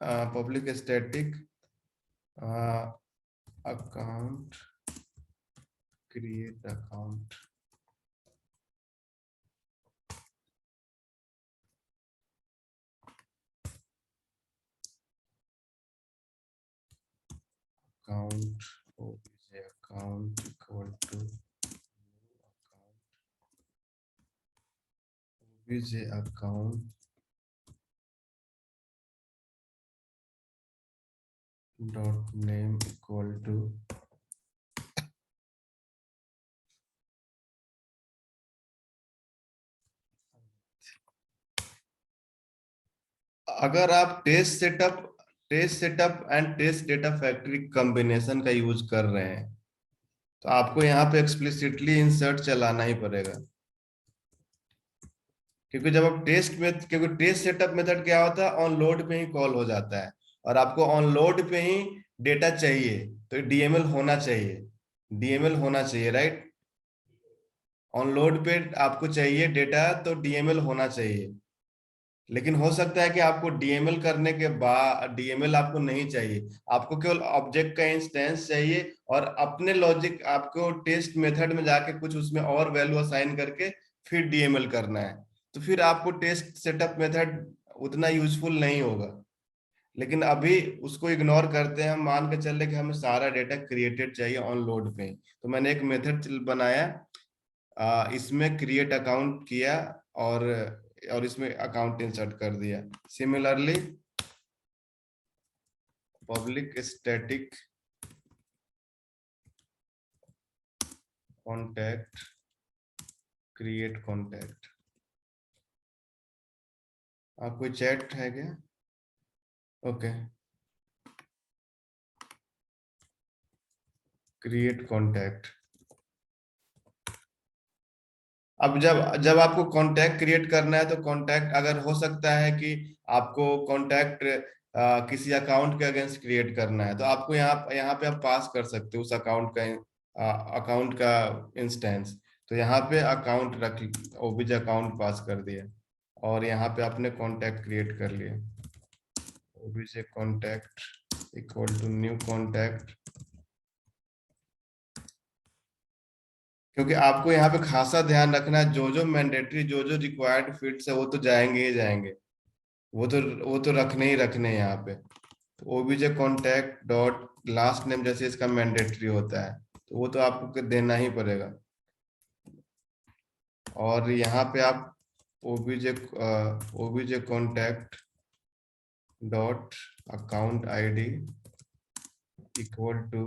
public static account create account. Account account equal to account dot name equal to. अगर आप test setup and test data factory combination का यूज कर रहे हैं, तो आपको यहाँ पे एक्सप्लिसिटली इंसर्ट चलाना ही पड़ेगा, क्योंकि जब आप टेस्ट में, क्योंकि टेस्ट सेटअप मेथड क्या होता है, ऑन लोड पे ही कॉल हो जाता है, और आपको ऑन लोड पे ही डेटा चाहिए, तो डीएमएल होना चाहिए, डीएमएल होना चाहिए, राइट। ऑन लोड पे आपको चाहिए डेटा, तो डीएमएल होना चाहिए। लेकिन हो सकता है कि आपको डीएमएल करने के बाद डीएमएल आपको नहीं चाहिए, आपको केवल ऑब्जेक्ट का इंस्टेंस चाहिए, और अपने लॉजिक आपको टेस्ट मेथड में जाके कुछ उसमें और वैल्यू असाइन करके फिर डीएमएल करना है। तो फिर आपको टेस्ट सेटअप मेथड उतना यूजफुल नहीं होगा। लेकिन अभी उसको इग्नोर करते हैं, हम मान के चल रहे कि हमें सारा डेटा क्रिएटेड चाहिए ऑन लोड पे। तो मैंने एक मेथड बनाया, इसमें क्रिएट अकाउंट किया, और इसमें अकाउंट इंसर्ट कर दिया। Similarly public static contact create contact. कोई चैट है क्या? Okay, create contact. अब जब जब आपको कॉन्टैक्ट क्रिएट करना है, तो कॉन्टैक्ट अगर हो सकता है कि आपको कॉन्टैक्ट किसी अकाउंट के अगेंस्ट क्रिएट करना है, तो आपको यहाँ यहाँ पे आप पास कर सकते हो उस अकाउंट का इंस्टेंस। तो यहाँ पे अकाउंट रख, ओबीजे अकाउंट पास कर दिया, और यहाँ पे आपने कॉन्टैक्ट क्रिएट कर लिया, OBJ contact equal to new contact. क्योंकि आपको यहाँ पे खासा ध्यान रखना है, जो जो मैंडेटरी, जो जो रिक्वायर्ड फील्ड्स है, वो तो जाएंगे ही जाएंगे, वो तो रखने ही रखने हैं यहाँ पे। तो OBJ contact dot last name जैसे इसका मैंडेटरी होता है, तो वो तो आपको देना ही पड़ेगा। और यहाँ पे आप OBJ contact dot account ID equal to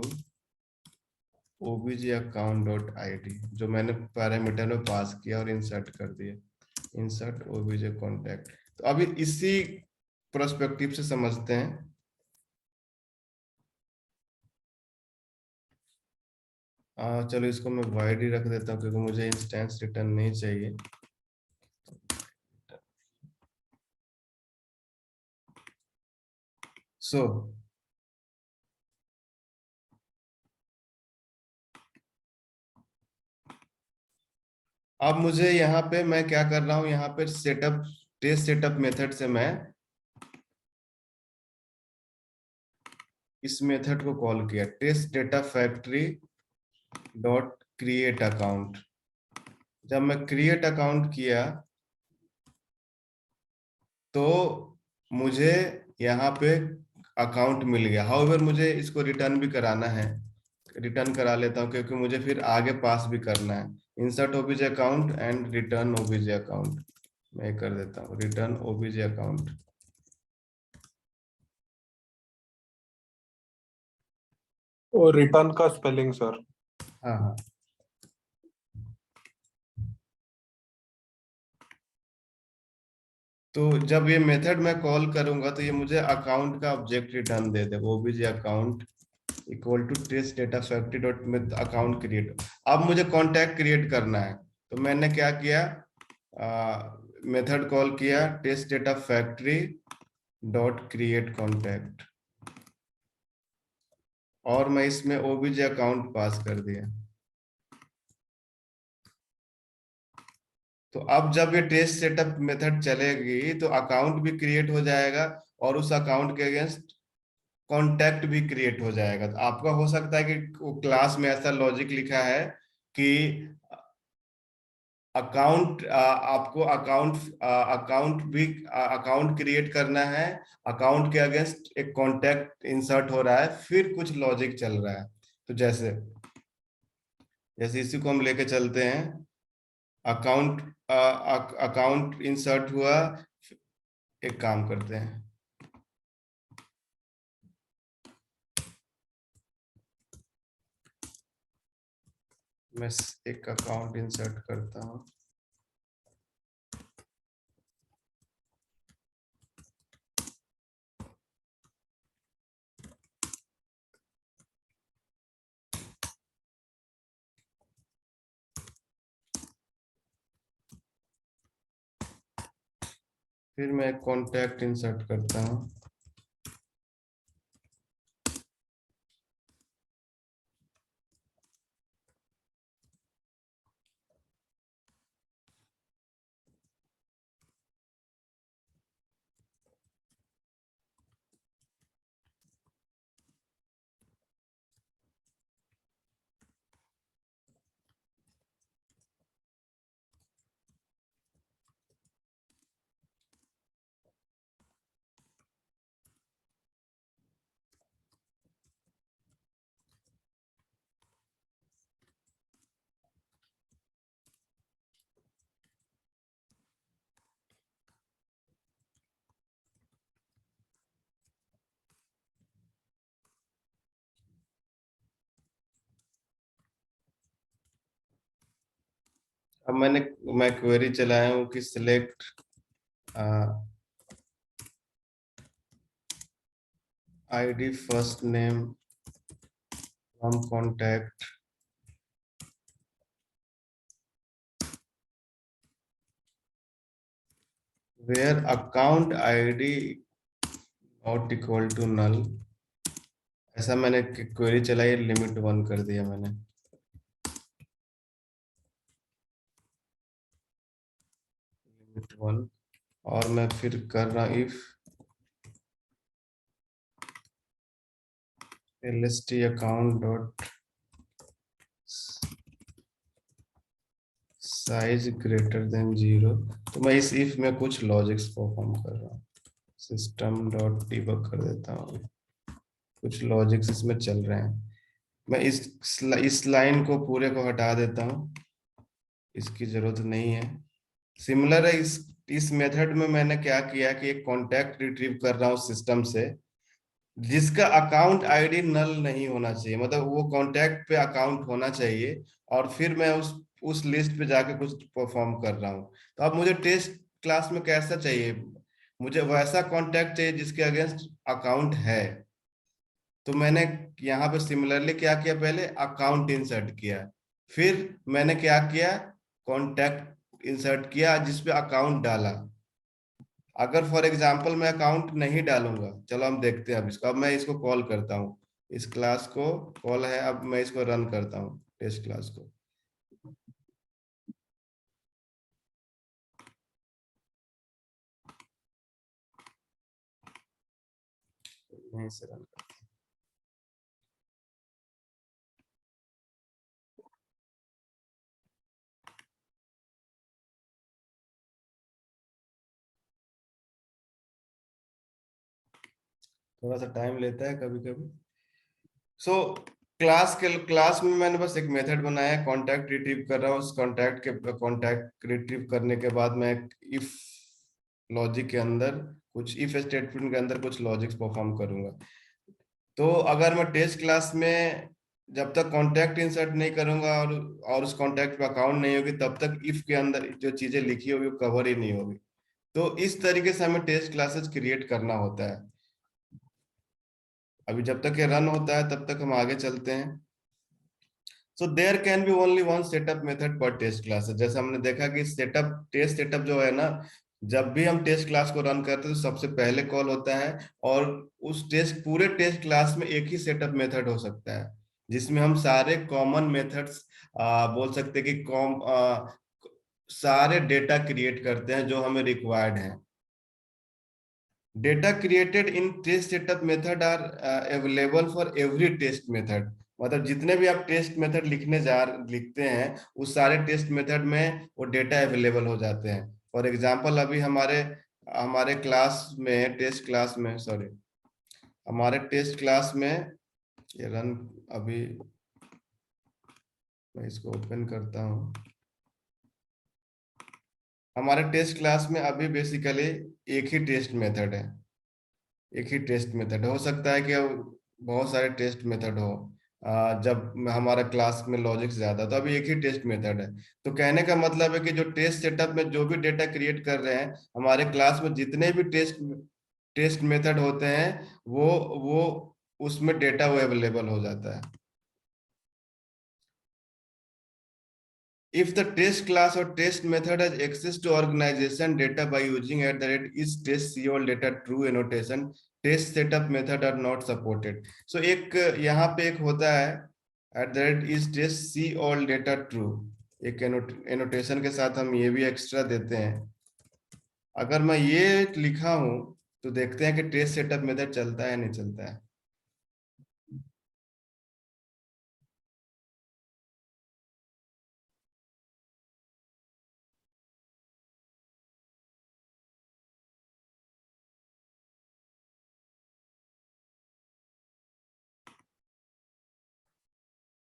OBJ account dot ID, जो मैंने पैरामीटर में पास किया और इंसर्ट कर दिया, इंसर्ट ओबीजे कॉन्टैक्ट। तो अभी इसी प्रोस्पेक्टिव से समझते हैं। चलो इसको मैं वाइड ही रख देता हूँ, क्योंकि मुझे इंस्टेंस रिटर्न नहीं चाहिए। सो अब मुझे यहाँ पे मैं क्या कर रहा हूँ, यहाँ पे सेटअप टेस्ट सेटअप मेथड से मैं इस मेथड को कॉल किया, test data factory dot create account. जब मैं क्रिएट अकाउंट किया, तो मुझे यहाँ पे अकाउंट मिल गया। हाउएवर मुझे इसको रिटर्न भी कराना है, रिटर्न करा लेता हूँ, क्योंकि मुझे फिर आगे पास भी करना है। Insert OBJ account and return OBJ account, मैं कर देता हूँ रिटर्न ओबीजे अकाउंट। और रिटर्न का स्पेलिंग सर? हाँ हाँ, तो जब ये मेथड मैं कॉल करूंगा, तो ये मुझे अकाउंट का ऑब्जेक्ट रिटर्न दे दे, OBJ account equal to test data factory dot में अकाउंट क्रिएट। अब मुझे कॉन्टैक्ट क्रिएट करना है, तो मैंने क्या किया, मेथड कॉल किया test data factory dot create contact, और मैं इसमें ओबीजे अकाउंट पास कर दिया। तो अब जब ये टेस्ट सेटअप मेथड चलेगी, तो अकाउंट भी क्रिएट हो जाएगा, और उस अकाउंट के अगेंस्ट कॉन्टैक्ट भी क्रिएट हो जाएगा। तो आपका हो सकता है कि क्लास में ऐसा लॉजिक लिखा है कि अकाउंट, आपको अकाउंट क्रिएट करना है, अकाउंट के अगेंस्ट एक कॉन्टैक्ट इंसर्ट हो रहा है, फिर कुछ लॉजिक चल रहा है। तो जैसे जैसे इसी को हम लेके चलते हैं, अकाउंट अकाउंट इंसर्ट हुआ। एक काम करते हैं, मैं एक अकाउंट इंसर्ट करता हूँ। फिर मैं कॉन्टैक्ट इंसर्ट करता हूँ। अब मैं क्वेरी चलाया हूँ कि select ID first name from contact where account ID not equal to null। ऐसा मैंने क्वेरी चलाई, लिमिट 1 कर दिया मैंने। लिमिट 1 और मैं फिर कर रहा if lst account dot size greater than 0। तो मैं इस इफ में कुछ लॉजिक्स परफॉर्म कर रहा हूँ। सिस्टम डॉट डिबग कर देता हूँ, कुछ लॉजिक्स इसमें चल रहे हैं। मैं इस लाइन को पूरे को हटा देता हूँ, इसकी जरूरत नहीं है। सिमिलर है इस मेथड में मैंने क्या किया कि एक कॉन्टैक्ट रिट्रीव कर रहा हूँ सिस्टम से जिसका अकाउंट आईडी नल नहीं होना चाहिए, मतलब वो कॉन्टैक्ट पे अकाउंट होना चाहिए, और फिर मैं उस लिस्ट पे जाके कुछ परफॉर्म कर रहा हूँ। तो अब मुझे टेस्ट क्लास में कैसा चाहिए, मुझे वैसा कॉन्टैक्ट चाहिए जिसके अगेंस्ट अकाउंट है। तो मैंने यहाँ पे सिमिलरली क्या किया, पहले अकाउंट इंसर्ट किया, फिर मैंने क्या किया, कॉन्टैक्ट इंसर्ट किया जिसपे अकाउंट डाला। अगर फॉर एग्जांपल मैं अकाउंट नहीं डालूंगा, चलो हम देखते हैं अब इसको। अब मैं इसको कॉल करता हूँ, इस क्लास को कॉल है, अब मैं इसको रन करता हूँ टेस्ट क्लास को। यहीं से रन करता हूँ। थोड़ा सा टाइम लेता है कभी कभी। सो क्लास में मैंने बस एक मेथड बनाया है, कॉन्टैक्ट रिट्रीव कर रहा हूँ। उस कॉन्टैक्ट रिट्रीव करने के बाद मैं इफ लॉजिक के अंदर कुछ इफ स्टेटमेंट के अंदर कुछ लॉजिक्स परफॉर्म करूंगा। तो अगर मैं टेस्ट क्लास में जब तक कॉन्टैक्ट इंसर्ट नहीं करूंगा और उस कॉन्टैक्ट पे अकाउंट नहीं होगी, तब तक इफ के अंदर जो चीजें लिखी होगी वो कवर ही नहीं होगी। तो इस तरीके से हमें टेस्ट क्लासेस क्रिएट करना होता है। अभी जब तक ये रन होता है तब तक हम आगे चलते हैं। So there can be only one setup method per test class. जैसे हमने देखा कि टेस्ट सेटअप जो है ना, जब भी हम टेस्ट क्लास को रन करते हैं तो सबसे पहले कॉल होता है, और उस पूरे टेस्ट क्लास में एक ही सेटअप मेथड हो सकता है जिसमें हम सारे कॉमन मेथड्स बोल सकते हैं कि सारे डेटा क्रिएट करते हैं जो हमें रिक्वायर्ड है। Data created in test setup method are available for every test method. मतलब जितने भी आप टेस्ट मेथड लिखते हैं उस सारे टेस्ट मेथड में वो डेटा अवेलेबल हो जाते हैं। फॉर एग्जांपल अभी हमारे हमारे क्लास में टेस्ट क्लास में सॉरी हमारे टेस्ट क्लास में ये रन, अभी मैं इसको ओपन करता हूँ। हमारे टेस्ट क्लास में अभी बेसिकली एक ही टेस्ट मेथड है, एक ही टेस्ट मेथड। हो सकता है कि बहुत सारे टेस्ट मेथड हो, जब हमारा क्लास में लॉजिक ज्यादा, तो अभी एक ही टेस्ट मेथड है। तो कहने का मतलब है कि जो टेस्ट सेटअप में जो भी डेटा क्रिएट कर रहे हैं, हमारे क्लास में जितने भी टेस्ट मेथड होते हैं वो उसमें डेटा वो अवेलेबल हो जाता है। if the test class or test method has access to organization data by using @is test see all data true annotation, test setup method are not supported. So एक यहाँ पे एक होता है @is test see all data true, एक annotation के साथ हम ये भी एक्स्ट्रा देते हैं। अगर मैं ये लिखा हूं तो देखते हैं कि टेस्ट सेटअप मेथड चलता है नहीं चलता है।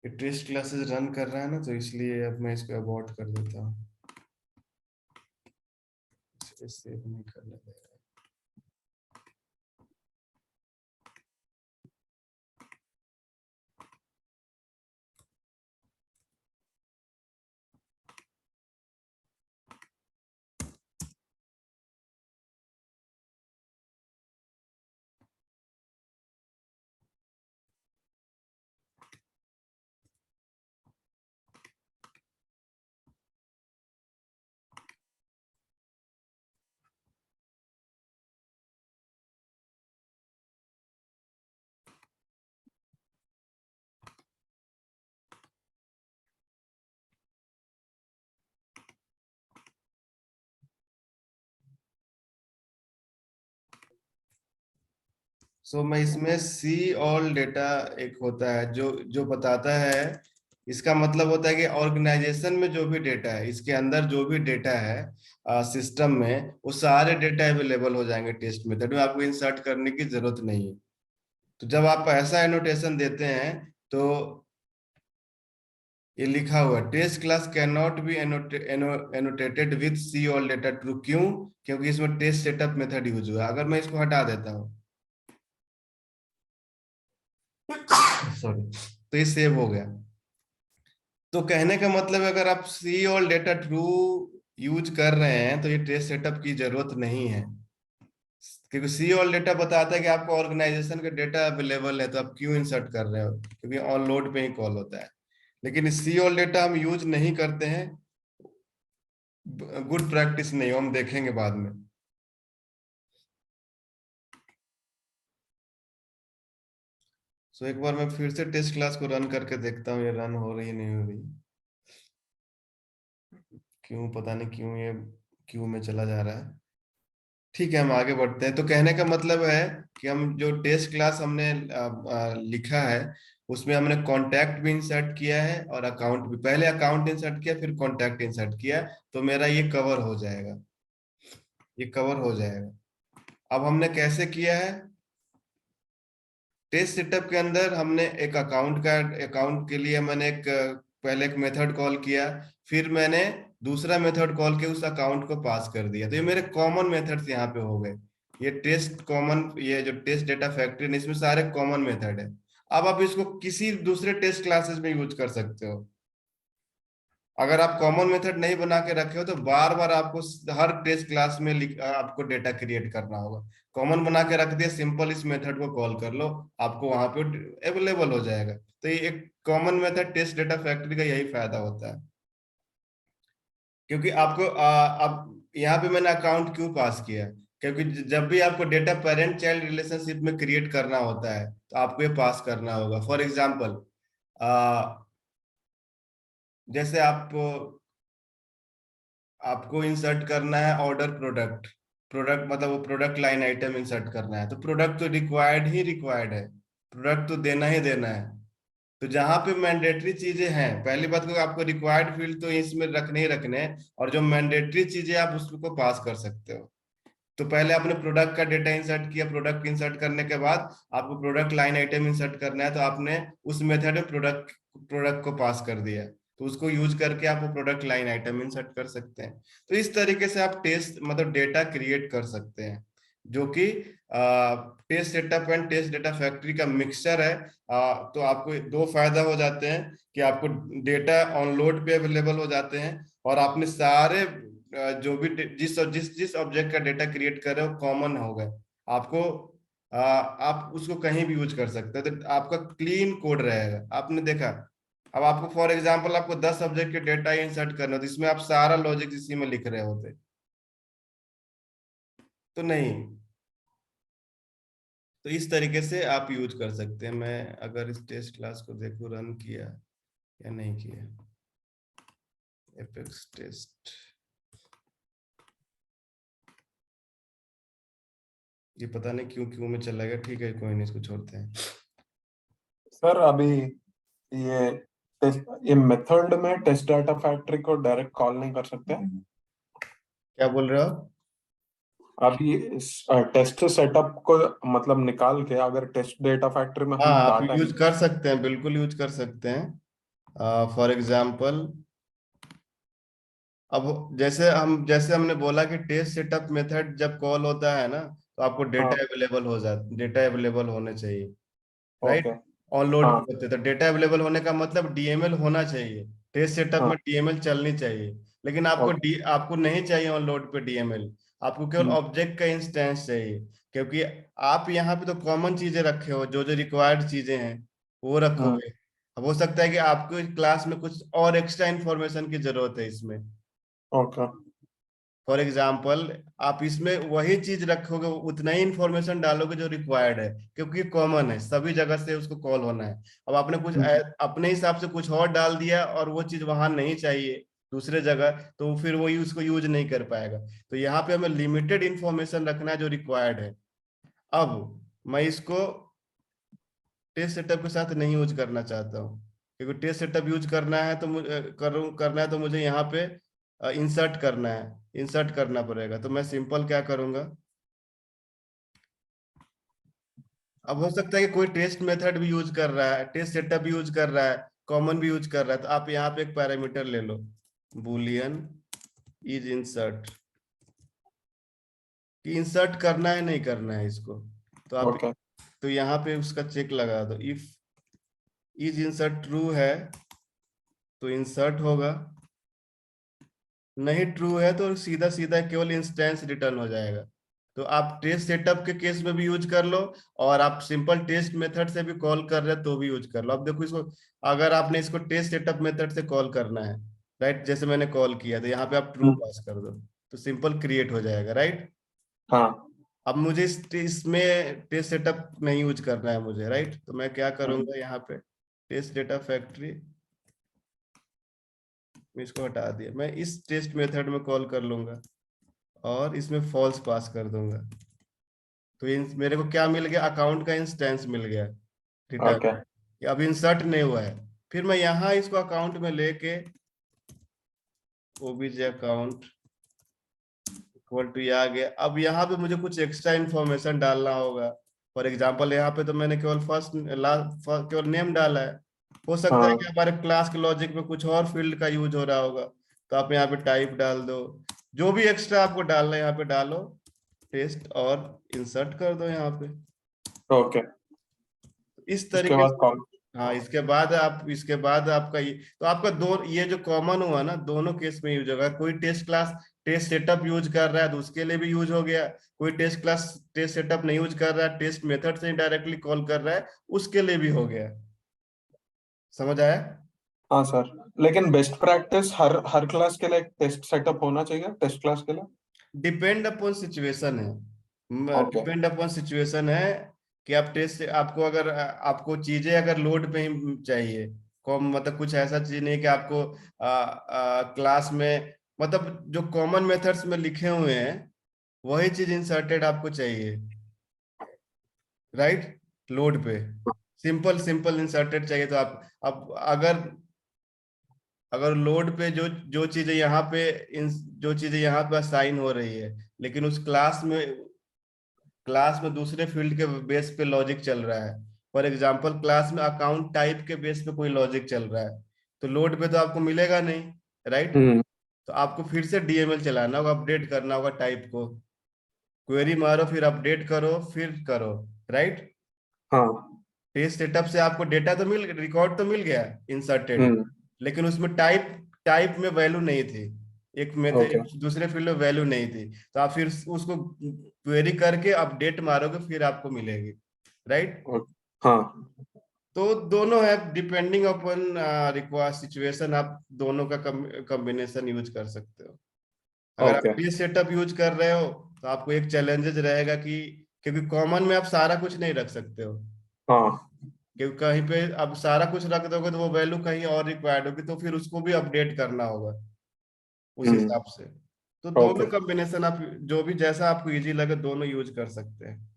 टेस्ट क्लासेस रन कर रहा है ना, तो इसलिए अब मैं इसको अबॉर्ट कर देता हूँ, सेव नहीं करने दे रहा। मैं इसमें सी ऑल डेटा एक होता है जो जो बताता है, इसका मतलब होता है कि ऑर्गेनाइजेशन में जो भी डेटा है, इसके अंदर जो भी डेटा है सिस्टम में, वो सारे डेटा अवेलेबल हो जाएंगे टेस्ट मेथड में, आपको इंसर्ट करने की जरूरत नहीं है। तो जब आप ऐसा एनोटेशन देते हैं तो ये लिखा हुआ test class can not be annotated with see all data true. क्यों? क्योंकि इसमें टेस्ट सेटअप मेथड यूज हुआ। अगर मैं इसको हटा देता हूं सॉरी, तो ये सेव हो गया। तो कहने का मतलब अगर आप सी ऑल डेटा ट्रू यूज कर रहे हैं तो ये टेस्ट सेटअप की जरूरत नहीं है, क्योंकि सी ऑल डेटा बताता है कि आपको ऑर्गेनाइजेशन का डेटा अवेलेबल है, तो आप क्यों इंसर्ट कर रहे हो, क्योंकि ऑन लोड पे ही कॉल होता है। लेकिन सी ऑल डेटा हम यूज नहीं करते हैं, गुड प्रैक्टिस नहीं हो, हम देखेंगे बाद में। एक बार मैं फिर से टेस्ट क्लास को रन करके देखता हूँ, ये रन हो रही है नहीं हो रही, क्यों पता नहीं क्यों ये क्यू में चला जा रहा है। ठीक है, हम आगे बढ़ते हैं। तो कहने का मतलब है कि हम जो टेस्ट क्लास हमने लिखा है उसमें हमने कॉन्टैक्ट भी इंसर्ट किया है और अकाउंट भी। पहले अकाउंट इंसर्ट किया, फिर कॉन्टैक्ट इंसर्ट किया, तो मेरा ये कवर हो जाएगा, ये कवर हो जाएगा। अब हमने कैसे किया है, टेस्ट सेटअप के अंदर हमने एक अकाउंट के लिए मैंने पहले एक मेथड कॉल किया, फिर मैंने दूसरा मेथड कॉल के उस अकाउंट को पास कर दिया। तो ये मेरे कॉमन मेथड्स यहाँ पे हो गए। ये टेस्ट कॉमन, ये जो टेस्ट डेटा फैक्ट्री, इसमें सारे कॉमन मेथड है। अब आप इसको किसी दूसरे टेस्ट क्लासेस में यूज कर सकते हो। अगर आप कॉमन मेथड नहीं बना के रखे हो तो बार बार आपको हर टेस्ट क्लास में आपको डेटा क्रिएट करना होगा। कॉमन बना के रख दिया, सिंपल इस मेथड को कॉल कर लो, आपको वहां पे अवेलेबल हो जाएगा। तो ये एक common method test data factory का यही फायदा होता है। क्योंकि आपको अब यहाँ पे मैंने अकाउंट क्यों पास किया, क्योंकि जब भी आपको डेटा पेरेंट चाइल्ड रिलेशनशिप में क्रिएट करना होता है तो आपको ये पास करना होगा। फॉर एग्जाम्पल, जैसे आपको इंसर्ट करना है ऑर्डर प्रोडक्ट, प्रोडक्ट मतलब वो प्रोडक्ट लाइन आइटम इंसर्ट करना है, तो प्रोडक्ट तो रिक्वायर्ड है, प्रोडक्ट तो देना ही देना है। तो जहां पे मैंडेटरी चीजें हैं, पहली बात को आपको रिक्वायर्ड फील्ड तो इसमें रखने ही रखने हैं, और जो मैंडेटरी चीजें आप उसको पास कर सकते हो। तो पहले आपने प्रोडक्ट का डेटा इंसर्ट किया, प्रोडक्ट इंसर्ट करने के बाद आपको प्रोडक्ट लाइन आइटम इंसर्ट करना है, तो आपने उस मेथड में प्रोडक्ट को पास कर दिया, तो उसको यूज करके आप प्रोडक्ट लाइन आइटम इंसर्ट कर सकते हैं। तो इस तरीके से आप टेस्ट मतलब डेटा क्रिएट कर सकते हैं, जो कि test setup and test data factory का मिक्सचर है। तो आपको दो फायदा हो जाते हैं कि आपको डेटा ऑन लोड पे अवेलेबल हो जाते हैं, और आपने सारे जो भी जिस जिस जिस ऑब्जेक्ट का डेटा क्रिएट कर रहे हो कॉमन हो गए, आपको आप उसको कहीं भी यूज कर सकते हैं, तो आपका क्लीन कोड रहेगा। आपने देखा अब आपको फॉर एग्जांपल आपको 10 सब्जेक्ट के डेटा इंसर्ट करना हो तो इसमें आप सारा लॉजिक इसी में लिख रहे होते तो नहीं। तो इस तरीके से आप यूज कर सकते हैं। मैं अगर इस टेस्ट क्लास को देखूं रन किया या नहीं किया, एपेक्स टेस्ट, ये पता नहीं क्यों क्यों में चला गया। ठीक है, कोई नहीं, इसको छोड़ते हैं। सर अभी ये मेथड में टेस्ट डाटा फैक्ट्री को डायरेक्ट कॉल नहीं कर सकते? क्या बोल रहे हो आप? अभी इस टेस्ट सेटअप को मतलब निकाल के अगर टेस्ट डेटा फैक्ट्री में हाँ, हम आप डाटा यूज कर सकते हैं, बिल्कुल यूज कर सकते हैं। फॉर एग्जाम्पल अब जैसे हमने बोला कि टेस्ट सेटअप मेथड जब कॉल होता है ना, तो आपको हाँ डेटा अवेलेबल होने चाहिए, ओके राइट? ऑन लोड हाँ पे होते तो डेटा अवेलेबल होने का मतलब डीएमएल होना चाहिए। टेस्ट सेटअप हाँ में डीएमएल चलनी चाहिए, लेकिन ओके आपको नहीं चाहिए ऑन लोड पे डीएमएल। आपको केवल ऑब्जेक्ट का इंस्टेंस चाहिए, क्योंकि आप यहाँ पे तो कॉमन चीजें रखे हो, जो जो रिक्वायर्ड चीजें हैं वो रखोगे। अब हो सकता है कि आपको क्लास में कुछ और एक्स्ट्रा इंफॉर्मेशन की जरूरत है इसमें। ओके फॉर एग्जाम्पल आप इसमें वही चीज रखोगे, उतना ही इंफॉर्मेशन डालोगे जो रिक्वायर्ड है, क्योंकि कॉमन है, सभी जगह से उसको कॉल होना है। अब आपने अपने हिसाब से कुछ और डाल दिया और वो चीज वहां नहीं चाहिए दूसरे जगह, तो फिर वो उसको यूज नहीं कर पाएगा। तो यहाँ पे हमें लिमिटेड इंफॉर्मेशन रखना है जो रिक्वायर्ड है। अब मैं इसको टेस्ट सेटअप के साथ नहीं यूज करना चाहता हूँ, क्योंकि टेस्ट सेटअप यूज करना है तो करना है तो मुझे यहाँ पे इंसर्ट करना है, इंसर्ट करना पड़ेगा। तो मैं सिंपल क्या करूंगा, अब हो सकता है कि कोई टेस्ट मेथड भी यूज कर रहा है, टेस्ट सेटअप भी यूज कर रहा है, कॉमन भी यूज कर रहा है, तो आप यहाँ पे एक पैरामीटर ले लो, बूलियन इज इंसर्ट, कि इंसर्ट करना है नहीं करना है इसको। तो आप ओके तो यहाँ पे उसका चेक लगा दो, इफ इज इंसर्ट ट्रू है तो इंसर्ट होगा, नहीं ट्रू है तो सीधा सीधा केवल इंस्टेंस रिटर्न हो जाएगा। तो आप टेस्ट सेटअप के केस में भी यूज कर लो, और आप सिंपल टेस्ट मेथड से भी कॉल कर रहे हैं तो भी यूज कर लो। अब देखो इसको, अगर आपने इसको टेस्ट सेटअप मेथड से कॉल करना है, राइट, जैसे मैंने कॉल किया तो यहाँ पे आप ट्रू पास कर दो तो सिंपल क्रिएट हो जाएगा, राइट। हाँ अब मुझे इसमें टेस्ट सेटअप नहीं यूज करना है मुझे, राइट, तो मैं क्या करूंगा, यहाँ पे टेस्ट डेटा फैक्ट्री में इसको हटा दिया, मैं इस टेस्ट मेथड में कॉल कर लूंगा और इसमें फॉल्स पास कर दूंगा। तो मेरे को क्या मिल गया, अकाउंट का इंस्टेंस मिल गया ओके रिटर्न। अब इंसर्ट नहीं हुआ है, फिर मैं यहाँ इसको अकाउंट में लेके ओबीजे अकाउंट इक्वल टू ये आ गया। अब यहाँ पे मुझे कुछ एक्स्ट्रा इन्फॉर्मेशन डालना होगा। फॉर एग्जाम्पल यहाँ पे तो मैंने केवल केवल नेम डाला है। हो सकता है हाँ कि हमारे क्लास के लॉजिक में कुछ और फील्ड का यूज हो रहा होगा, तो आप यहाँ पे टाइप डाल दो, जो भी एक्स्ट्रा आपको डालना है यहाँ पे डालो, टेस्ट और इंसर्ट कर दो यहाँ पे, ओके इस इसके तरीके बाद से। कॉल हाँ, इसके बाद आपका तो आपका ये जो कॉमन हुआ ना, दोनों केस में यूज होगा। कोई टेस्ट सेटअप यूज कर रहा है तो उसके लिए भी यूज हो गया, कोई टेस्ट सेटअप नहीं यूज कर रहा है, टेस्ट मेथड से डायरेक्टली कॉल कर रहा है, उसके लिए भी हो गया। समझ आया? हाँ सर लेकिन बेस्ट प्रैक्टिस हर क्लास के लिए एक टेस्ट सेटअप होना चाहिए टेस्ट क्लास के लिए? डिपेंड अपॉन सिचुएशन है, ओके डिपेंड अपॉन सिचुएशन है कि आप टेस्ट आपको अगर आपको चीजें अगर लोड पे ही चाहिए, कॉम मतलब कुछ ऐसा चीज नहीं कि आपको क्लास में मतलब जो कॉमन मेथड्स में लिखे हुए हैं वही चीज इंसर्टेड आपको चाहिए, राइट, लोड पे सिंपल सिंपल इंसर्टेड चाहिए। तो आप अब अगर लोड पे जो चीजें यहाँ पे जो चीजें यहाँ पे असाइन हो रही है, लेकिन उस क्लास में दूसरे फील्ड के बेस पे लॉजिक चल रहा है। फॉर एग्जांपल क्लास में अकाउंट टाइप के बेस पे कोई लॉजिक चल रहा है, तो लोड पे तो आपको मिलेगा नहीं, राइट। हम्म तो आपको फिर से डीएमएल चलाना होगा, अपडेट करना होगा टाइप को, क्वेरी मारो फिर अपडेट करो फिर करो, राइट। हाँ टेस्ट सेटअप से आपको डेटा तो रिकॉर्ड तो मिल गया इंसर्टेड, हम्म लेकिन उसमें टाइप में वैल्यू नहीं थी, एक ओके मेथड दूसरे फील्ड में वैल्यू नहीं थी, तो आप फिर उसको क्वेरी करके अपडेट मारोगे फिर आपको मिलेगी, राइट। ओके हाँ तो दोनों है, डिपेंडिंग अपॉन रिक्वायर सिचुएशन, आप दोनों का कॉम्बिनेशन यूज कर सकते हो। अगर आप ओके। ये सेटअप यूज कर रहे हो तो आपको एक चैलेंजेस रहेगा कि, क्योंकि कॉमन में आप सारा कुछ नहीं रख सकते हो, हाँ। क्योंकि कहीं पे अब सारा कुछ रख दोगे तो वो वैल्यू कहीं और रिक्वायर्ड होगी, तो फिर उसको भी अपडेट करना होगा उस हिसाब से। तो दोनों ओके। कॉम्बिनेशन आप जो भी जैसा आपको इजी लगे दोनों यूज कर सकते हैं।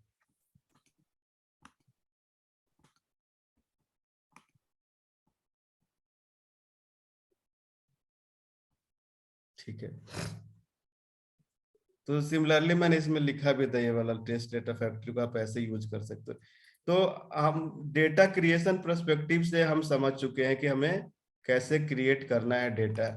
ठीक है, तो सिमिलरली मैंने इसमें लिखा भी था ये वाला टेस्ट डेटा फैक्ट्री को आप ऐसे यूज कर सकते हो। तो हम डेटा क्रिएशन पर्सपेक्टिव से हम समझ चुके हैं कि हमें कैसे क्रिएट करना है डेटा,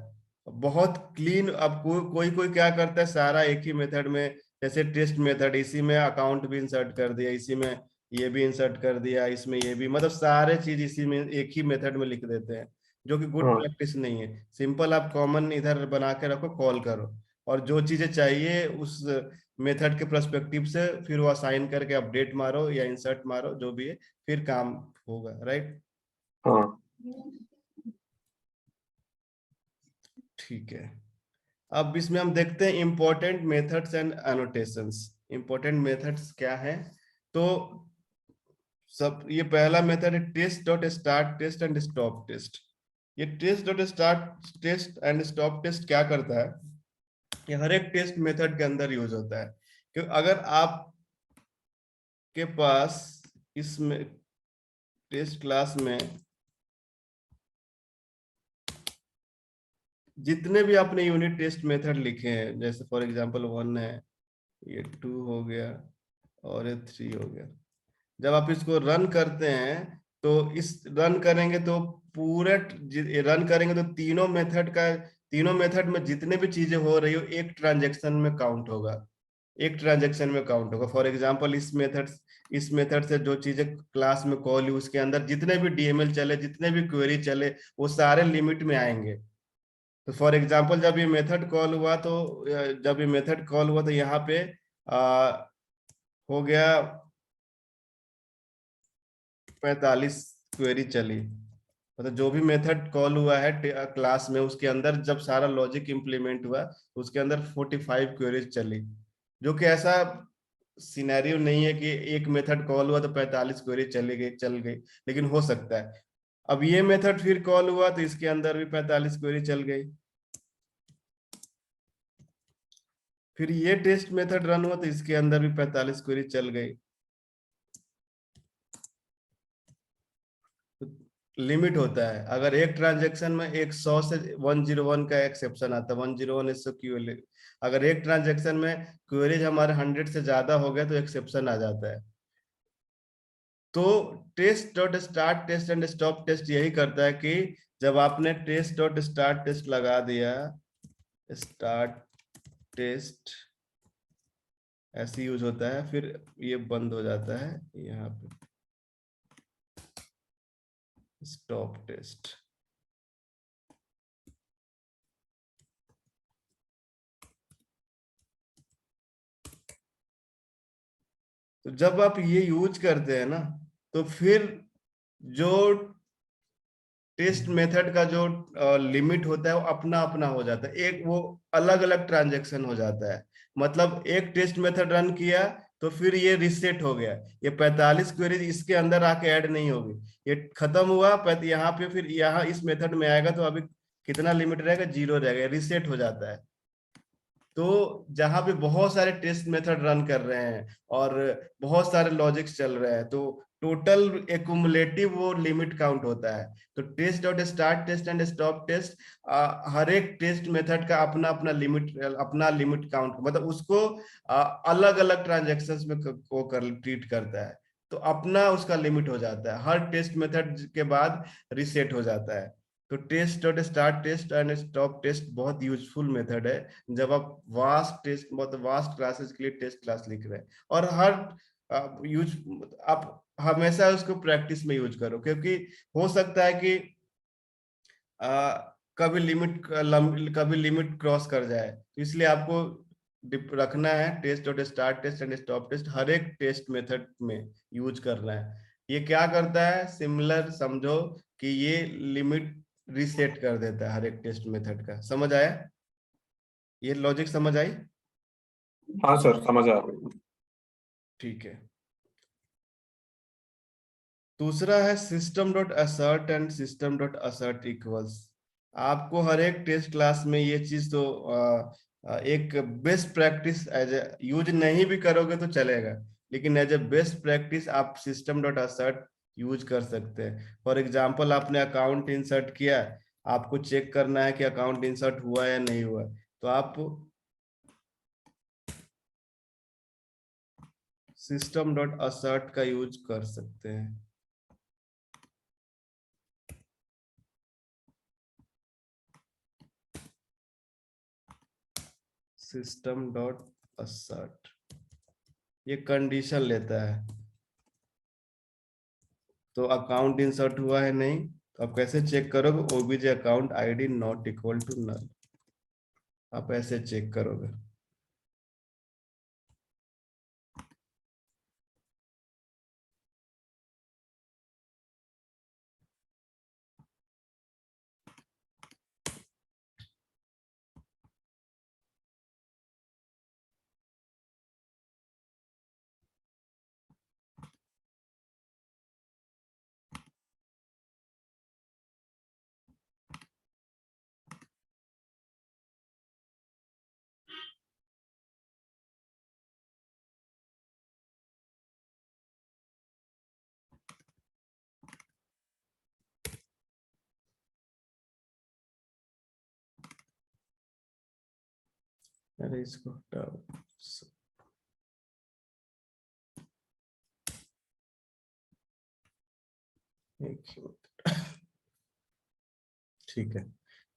बहुत क्लीन। अब कोई कोई क्या करता है, सारा एक ही मेथड में, जैसे टेस्ट मेथड, इसी में अकाउंट भी इंसर्ट कर दिया, इसी में ये भी इंसर्ट कर दिया, इसमें ये भी, मतलब सारे चीज इसी में एक ही मेथड में लिख देते हैं, जो कि गुड हाँ। प्रैक्टिस नहीं है। सिंपल आप कॉमन इधर बना के रखो, कॉल करो, और जो चीजें चाहिए उस मेथड के पर्सपेक्टिव से फिर वो असाइन करके अपडेट मारो या इंसर्ट मारो, जो भी है, फिर काम होगा, राइट। हाँ। ठीक है, अब इसमें हम देखते हैं important methods and annotations. Important methods क्या है, तो सब, ये पहला मेथड है test dot start test and stop test. ये test dot start test and stop test क्या करता है, ये हर एक टेस्ट मेथड के अंदर यूज होता है। क्योंकि अगर आप के पास इसमें टेस्ट क्लास में जितने भी आपने यूनिट टेस्ट मेथड लिखे हैं, जैसे फॉर एग्जांपल 1 है, ये 2 हो गया और ये 3 हो गया, जब आप इसको रन करते हैं तो इस रन करेंगे तो पूरे रन करेंगे तो तीनों मेथड में जितने भी चीजें हो रही हो एक ट्रांजेक्शन में काउंट होगा, एक ट्रांजेक्शन में काउंट होगा। फॉर एग्जांपल इस मेथड से जो चीजें क्लास में कॉल हुई उसके अंदर जितने भी डीएमएल चले, जितने भी क्वेरी चले, वो सारे लिमिट में आएंगे। तो फॉर एग्जांपल जब ये मेथड कॉल हुआ तो यहाँ पे हो गया 45 क्वेरी चली, मतलब जो भी मेथड कॉल हुआ है क्लास में उसके अंदर जब सारा लॉजिक इंप्लीमेंट हुआ उसके अंदर 45 क्वेरीज चली, जो कि ऐसा सिनेरियो नहीं है कि एक मेथड कॉल हुआ तो 45 क्वेरी चल गई, लेकिन हो सकता है। अब ये मेथड फिर कॉल हुआ तो इसके अंदर भी 45 क्वेरी चल गई, फिर ये टेस्ट मेथड रन हुआ तो इसके अंदर भी 45 क्वेरी चल गई। लिमिट होता है, अगर एक ट्रांजैक्शन में 100 से 101 का एक्सेप्शन आता है, 101 SQL, अगर एक ट्रांजैक्शन में क्वेरीज हमारे 100 से ज्यादा हो गया तो एक्सेप्शन आ जाता है। तो test dot start test and stop test यही करता है कि जब आपने टेस्ट डॉट स्टार्ट टेस्ट लगा दिया, स्टार्ट टेस्ट ऐसे यूज होता है, फिर ये बंद हो जाता है यहाँ पे स्टॉप टेस्ट। तो जब आप ये यूज करते हैं ना तो फिर जो टेस्ट मेथड का जो लिमिट होता है वो अपना अपना हो जाता है, एक वो अलग अलग ट्रांजैक्शन हो जाता है। मतलब एक टेस्ट मेथड रन किया तो फिर ये रिसेट हो गया, ये 45 क्वेरीज इसके अंदर आके ऐड नहीं होगी, ये खत्म हुआ, यहाँ पे फिर यहाँ इस मेथड में आएगा तो अभी कितना लिमिट रहेगा, 0 रहेगा, रिसेट हो जाता है। तो जहां पे बहुत सारे टेस्ट मेथड रन कर रहे हैं और बहुत सारे लॉजिक्स चल रहे हैं तो टोटल एक्युमुलेटिव वो लिमिट काउंट होता है। तो test dot start test and stop test हर एक टेस्ट मेथड का अपना लिमिट काउंट, मतलब उसको अलग अलग ट्रांजेक्शन्स में को कर ट्रीट करता है, तो अपना उसका लिमिट हो जाता है, हर टेस्ट मेथड के बाद रिसेट हो जाता है। तो test dot start test and stop test बहुत यूजफुल मेथड है जब आप वास्ट टेस्ट, मतलब वास्ट क्लासेस के लिए टेस्ट क्लास लिख रहे हैं। और आप हमेशा उसको प्रैक्टिस में यूज करो, क्योंकि हो सकता है कि कभी लिमिट क्रॉस कर जाए, तो इसलिए आपको रखना है test dot start test and stop test हर एक टेस्ट मेथड में यूज करना है। ये क्या करता है, सिमिलर समझो कि ये लिमिट रीसेट कर देता है हर एक टेस्ट मेथड का। समझ आया? ये लॉजिक समझ आई? हाँ सर, समझ आ रही है। ठीक है। दूसरा है system dot assert and system dot assert equals. आपको हर एक टेस्ट क्लास में ये चीज तो एक best practice as a use नहीं भी करोगे तो चलेगा, लेकिन एज ए बेस्ट प्रैक्टिस आप सिस्टम डॉट असर्ट यूज कर सकते हैं। फॉर एग्जाम्पल आपने अकाउंट इंसर्ट किया, आपको चेक करना है कि अकाउंट इंसर्ट हुआ या नहीं हुआ, तो आप सिस्टम डॉट असर्ट का यूज कर सकते हैं। सिस्टम डॉट असर्ट ये कंडीशन लेता है, तो अकाउंट इंसर्ट हुआ है नहीं, तो आप कैसे चेक करोगे, OBJ account ID not equal to null, आप ऐसे चेक करोगे। अरे इसको हटाओ। एक मिनट। ठीक है,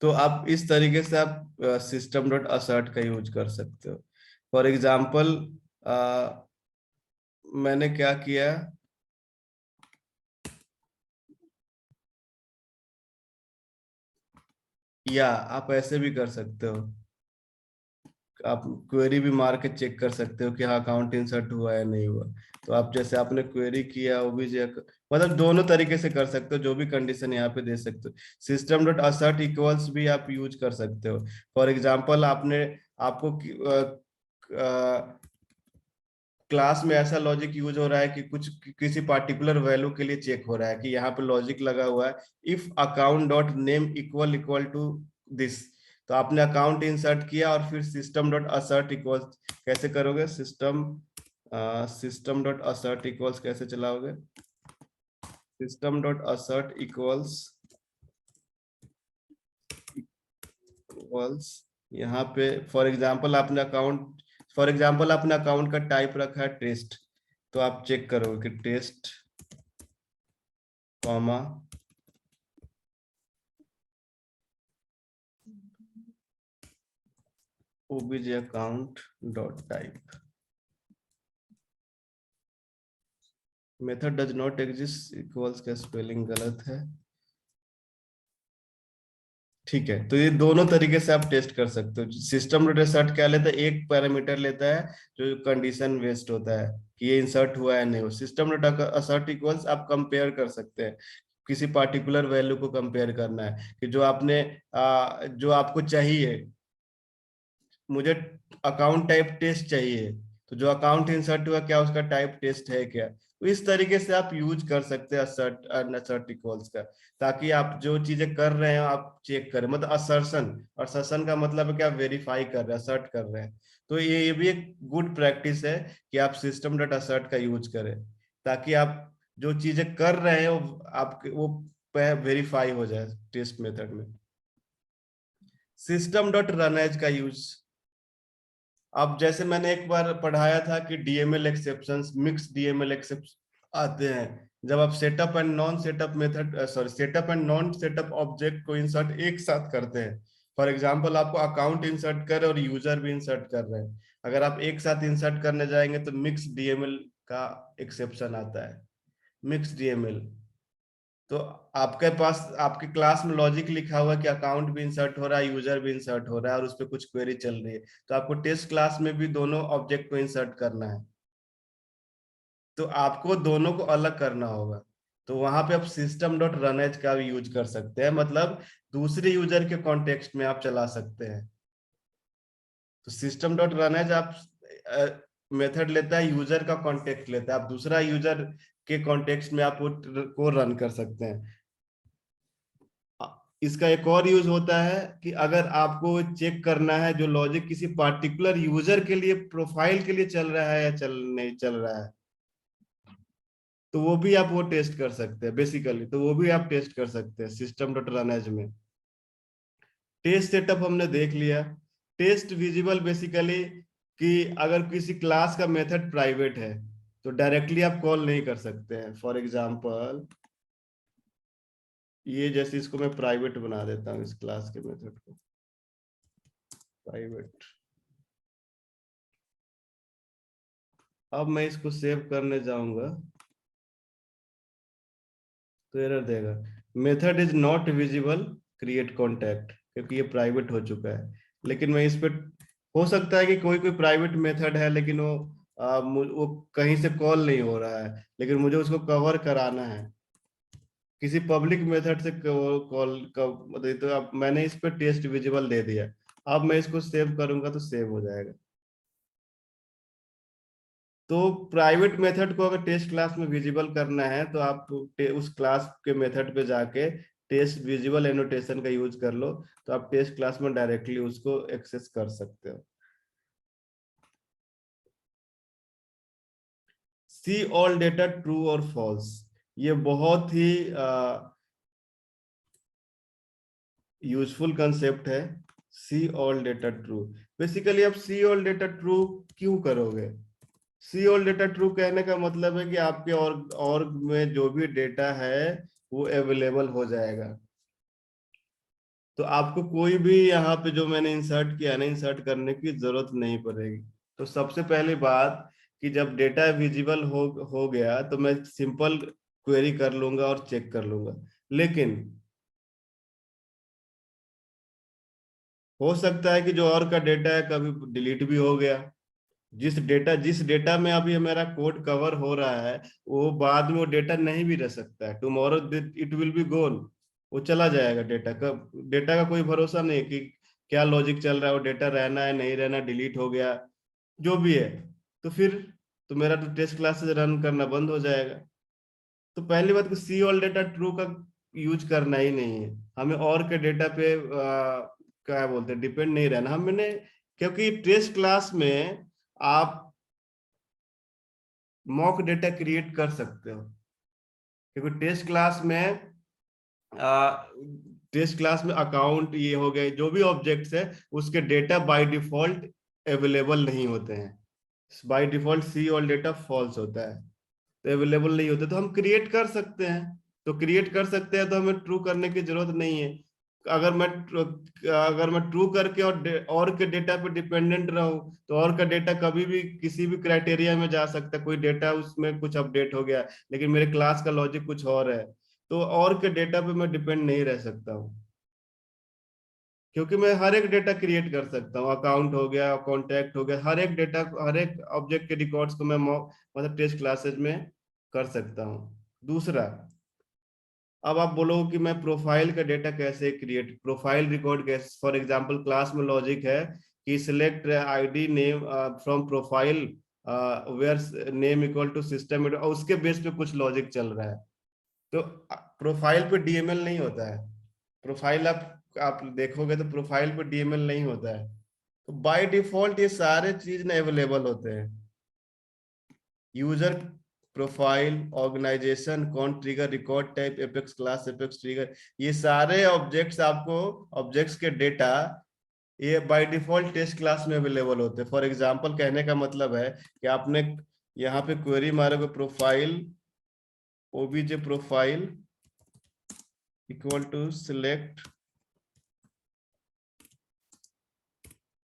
तो आप इस तरीके से आप सिस्टम डॉट असर्ट का यूज कर सकते हो। फॉर एग्जाम्पल मैंने क्या किया, या आप ऐसे भी कर सकते हो, आप क्वेरी भी मार के चेक कर सकते हो कि हाँ अकाउंट इंसर्ट हुआ है नहीं हुआ। तो आप जैसे आपने क्वेरी किया ओबीजे, मतलब दोनों तरीके से कर सकते हो, जो भी कंडीशन यहाँ पे दे सकते हो। सिस्टम डॉट असर्ट इक्वल्स भी आप यूज कर सकते हो। फॉर एग्जांपल आपने आपको क्लास में ऐसा लॉजिक यूज हो रहा है कि कुछ किसी पार्टिकुलर वैल्यू के लिए चेक हो रहा है, कि यहाँ पे लॉजिक लगा हुआ है if account dot name equal equal to this. तो आपने अकाउंट इंसर्ट किया और फिर सिस्टम डॉट असर्ट इक्वल कैसे करोगे, सिस्टम डॉट असर्ट इक्वल्स कैसे चलाओगे, सिस्टम डॉट असर्ट इक्वल्स यहाँ पे फॉर एग्जांपल आपने अकाउंट का टाइप रखा है टेस्ट, तो आप चेक करोगे कि test comma OBJ account dot type, method does not exist equals का स्पेलिंग गलत है। ठीक है, तो ये दोनों तरीके से आप टेस्ट कर सकते हो। सिस्टम डॉट असर्ट क्या लेता है, एक पैरामीटर लेता है जो कंडीशन बेस्ड होता है कि ये इंसर्ट हुआ है नहीं हो। सिस्टम डॉट असर्ट इक्वल्स आप कंपेयर कर सकते हैं, किसी पार्टिकुलर वैल्यू को कंपेयर करना है कि जो आपने जो आपको चाहिए, मुझे अकाउंट टाइप टेस्ट चाहिए, तो जो अकाउंट इंसर्ट हुआ क्या उसका टाइप टेस्ट है क्या। तो इस तरीके से आप यूज कर सकते हैं असर्ट असर्ट इक्वल्स का, ताकि आप जो चीजें कर रहे हैं आप चेक करें, मतलब असर्शन, असर्शन का मतलब है कि आप वेरीफाई कर रहे हैं, असर्ट कर रहे हैं। तो ये भी एक गुड प्रैक्टिस है कि आप सिस्टम डॉट असर्ट का यूज करें, ताकि आप जो चीजें कर रहे हैं वो आपके वो वेरीफाई हो जाए टेस्ट मेथड में। सिस्टम डॉट रन एज का यूज, अब जैसे मैंने एक बार पढ़ाया था कि DML exceptions, mix DML exception आते हैं जब आप setup and non setup method setup and non setup object को इंसर्ट एक साथ करते हैं। फॉर एग्जांपल आपको अकाउंट इंसर्ट कर और यूजर भी इंसर्ट कर रहे हैं, अगर आप एक साथ इंसर्ट करने जाएंगे तो मिक्स डीएमएल का एक्सेप्शन आता है। मिक्स डीएमएल, तो आपके पास आपके क्लास में लॉजिक लिखा हुआ है कि अकाउंट भी इंसर्ट हो रहा है, यूजर भी इंसर्ट हो रहा है और उस पर कुछ क्वेरी चल रही है, तो आपको टेस्ट क्लास में भी दोनों ऑब्जेक्ट को इंसर्ट करना है। तो आपको दोनों को अलग करना होगा। तो वहां पे आप system डॉट रन एज का भी यूज कर सकते हैं, मतलब दूसरे यूजर के कॉन्टेक्स्ट में आप चला सकते हैं। तो system डॉट रन एज आप मेथड लेता है, यूजर का कॉन्टेक्स्ट लेता है, आप दूसरा यूजर के कॉन्टेक्स्ट में आप को रन कर सकते हैं। इसका एक और यूज होता है कि अगर आपको चेक करना है जो लॉजिक किसी पार्टिकुलर यूजर के लिए, प्रोफाइल के लिए चल रहा है या नहीं चल रहा है, तो वो भी आप वो टेस्ट कर सकते हैं बेसिकली। तो वो भी आप टेस्ट कर सकते हैं सिस्टम डॉट रन एज में। टेस्ट सेटअप हमने देख लिया। टेस्ट विजिबल बेसिकली कि अगर किसी क्लास का मेथड प्राइवेट है तो डायरेक्टली आप कॉल नहीं कर सकते हैं। फॉर एग्जांपल ये जैसे इसको मैं प्राइवेट बना देता हूँ, इस क्लास के मेथड को प्राइवेट। अब मैं इसको सेव करने जाऊंगा तो एरर देगा, method is not visible create contact, क्योंकि ये प्राइवेट हो चुका है। लेकिन मैं इस पे, हो सकता है कि कोई कोई प्राइवेट मेथड है लेकिन वो कहीं से कॉल नहीं हो रहा है, लेकिन मुझे उसको कवर कराना है किसी पब्लिक मेथड से कॉल का, मतलब तो अब मैंने इस पे टेस्ट विजिबल दे दिया। अब मैं इसको सेव करूंगा तो सेव हो जाएगा। तो प्राइवेट मेथड को अगर टेस्ट क्लास में विजिबल करना है तो आप उस क्लास के मेथड पे जाके टेस्ट विजिबल एनोटेशन का यूज कर लो, तो आप टेस्ट क्लास में डायरेक्टली उसको एक्सेस कर सकते हो। सी ऑल डेटा ट्रू और फॉल्स, ये बहुत ही यूजफुल कंसेप्ट है। सी ऑल डेटा ट्रू, बेसिकली आप सी ऑल डेटा ट्रू क्यों करोगे? सी ऑल डेटा ट्रू कहने का मतलब है कि आपके ऑर्ग में जो भी डेटा है वो अवेलेबल हो जाएगा। तो आपको कोई भी यहाँ पे जो मैंने इंसर्ट किया ना, इंसर्ट करने की जरूरत नहीं पड़ेगी। तो सबसे पहली बात कि जब डेटा विजिबल हो गया तो मैं सिंपल क्वेरी कर लूंगा और चेक कर लूंगा। लेकिन हो सकता है कि जो और का डेटा है कभी डिलीट भी हो गया। जिस डेटा में अभी मेरा कोड कवर हो रहा है वो बाद में वो डेटा नहीं भी रह सकता है। टुमारो इट विल बी गोन, वो चला जाएगा। डेटा का कोई भरोसा नहीं कि क्या लॉजिक चल रहा है, वो डेटा रहना है नहीं रहना, डिलीट हो गया जो भी है, तो फिर तो मेरा तो टेस्ट क्लासेस रन करना बंद हो जाएगा। तो पहली बात, सी ऑल डेटा ट्रू का यूज करना ही नहीं है हमें, और के डेटा पे क्या बोलते हैं डिपेंड नहीं रहना हमने, क्योंकि टेस्ट क्लास में आप मॉक डेटा क्रिएट कर सकते हो। क्योंकि टेस्ट क्लास में अकाउंट ये हो गए जो भी ऑब्जेक्ट्स है उसके डेटा बाय डिफॉल्ट अवेलेबल नहीं होते हैं। By default see all data false होता है, तो अवेलेबल नहीं होते, तो हम क्रिएट कर सकते हैं। तो क्रिएट कर सकते हैं तो हमें ट्रू करने की जरूरत नहीं है। अगर मैं ट्रू करके और के डेटा पे डिपेंडेंट रहूं तो और का डेटा कभी भी किसी भी क्राइटेरिया में जा सकता है। कोई डेटा उसमें कुछ अपडेट हो गया लेकिन मेरे क्लास का लॉजिक कुछ और है, तो और के डेटा पे मैं डिपेंड नहीं रह सकता हूँ, क्योंकि मैं हर एक डेटा क्रिएट कर सकता हूँ। अकाउंट हो गया, कॉन्टैक्ट हो गया, हर एक डेटा, हर एक ऑब्जेक्ट के रिकॉर्ड्स को मैं मतलब टेस्ट क्लासेस में कर सकता हूँ। दूसरा, अब आप बोलो कि मैं प्रोफाइल का डेटा कैसे क्रिएट, प्रोफाइल रिकॉर्ड कैसे? फॉर एग्जांपल क्लास में लॉजिक है कि select ID name from profile where name equal to system, और उसके बेस पे कुछ लॉजिक चल रहा है। तो प्रोफाइल पे डीएमएल नहीं होता है। प्रोफाइल आप देखोगे तो प्रोफाइल पे डीएमएल नहीं होता है। तो बाय डिफॉल्ट ये सारे चीज ना अवेलेबल होते हैं। यूजर प्रोफाइल, ऑर्गेनाइजेशन, कौन trigger, record type, apex class, apex trigger, ये सारे ऑब्जेक्ट्स आपको, ऑब्जेक्ट्स के डेटा ये बाय डिफॉल्ट टेस्ट क्लास में अवेलेबल होते हैं। फॉर एग्जांपल कहने का मतलब है कि आपने यहाँ पे क्वेरी मारोगे profile OBJ profile equal to select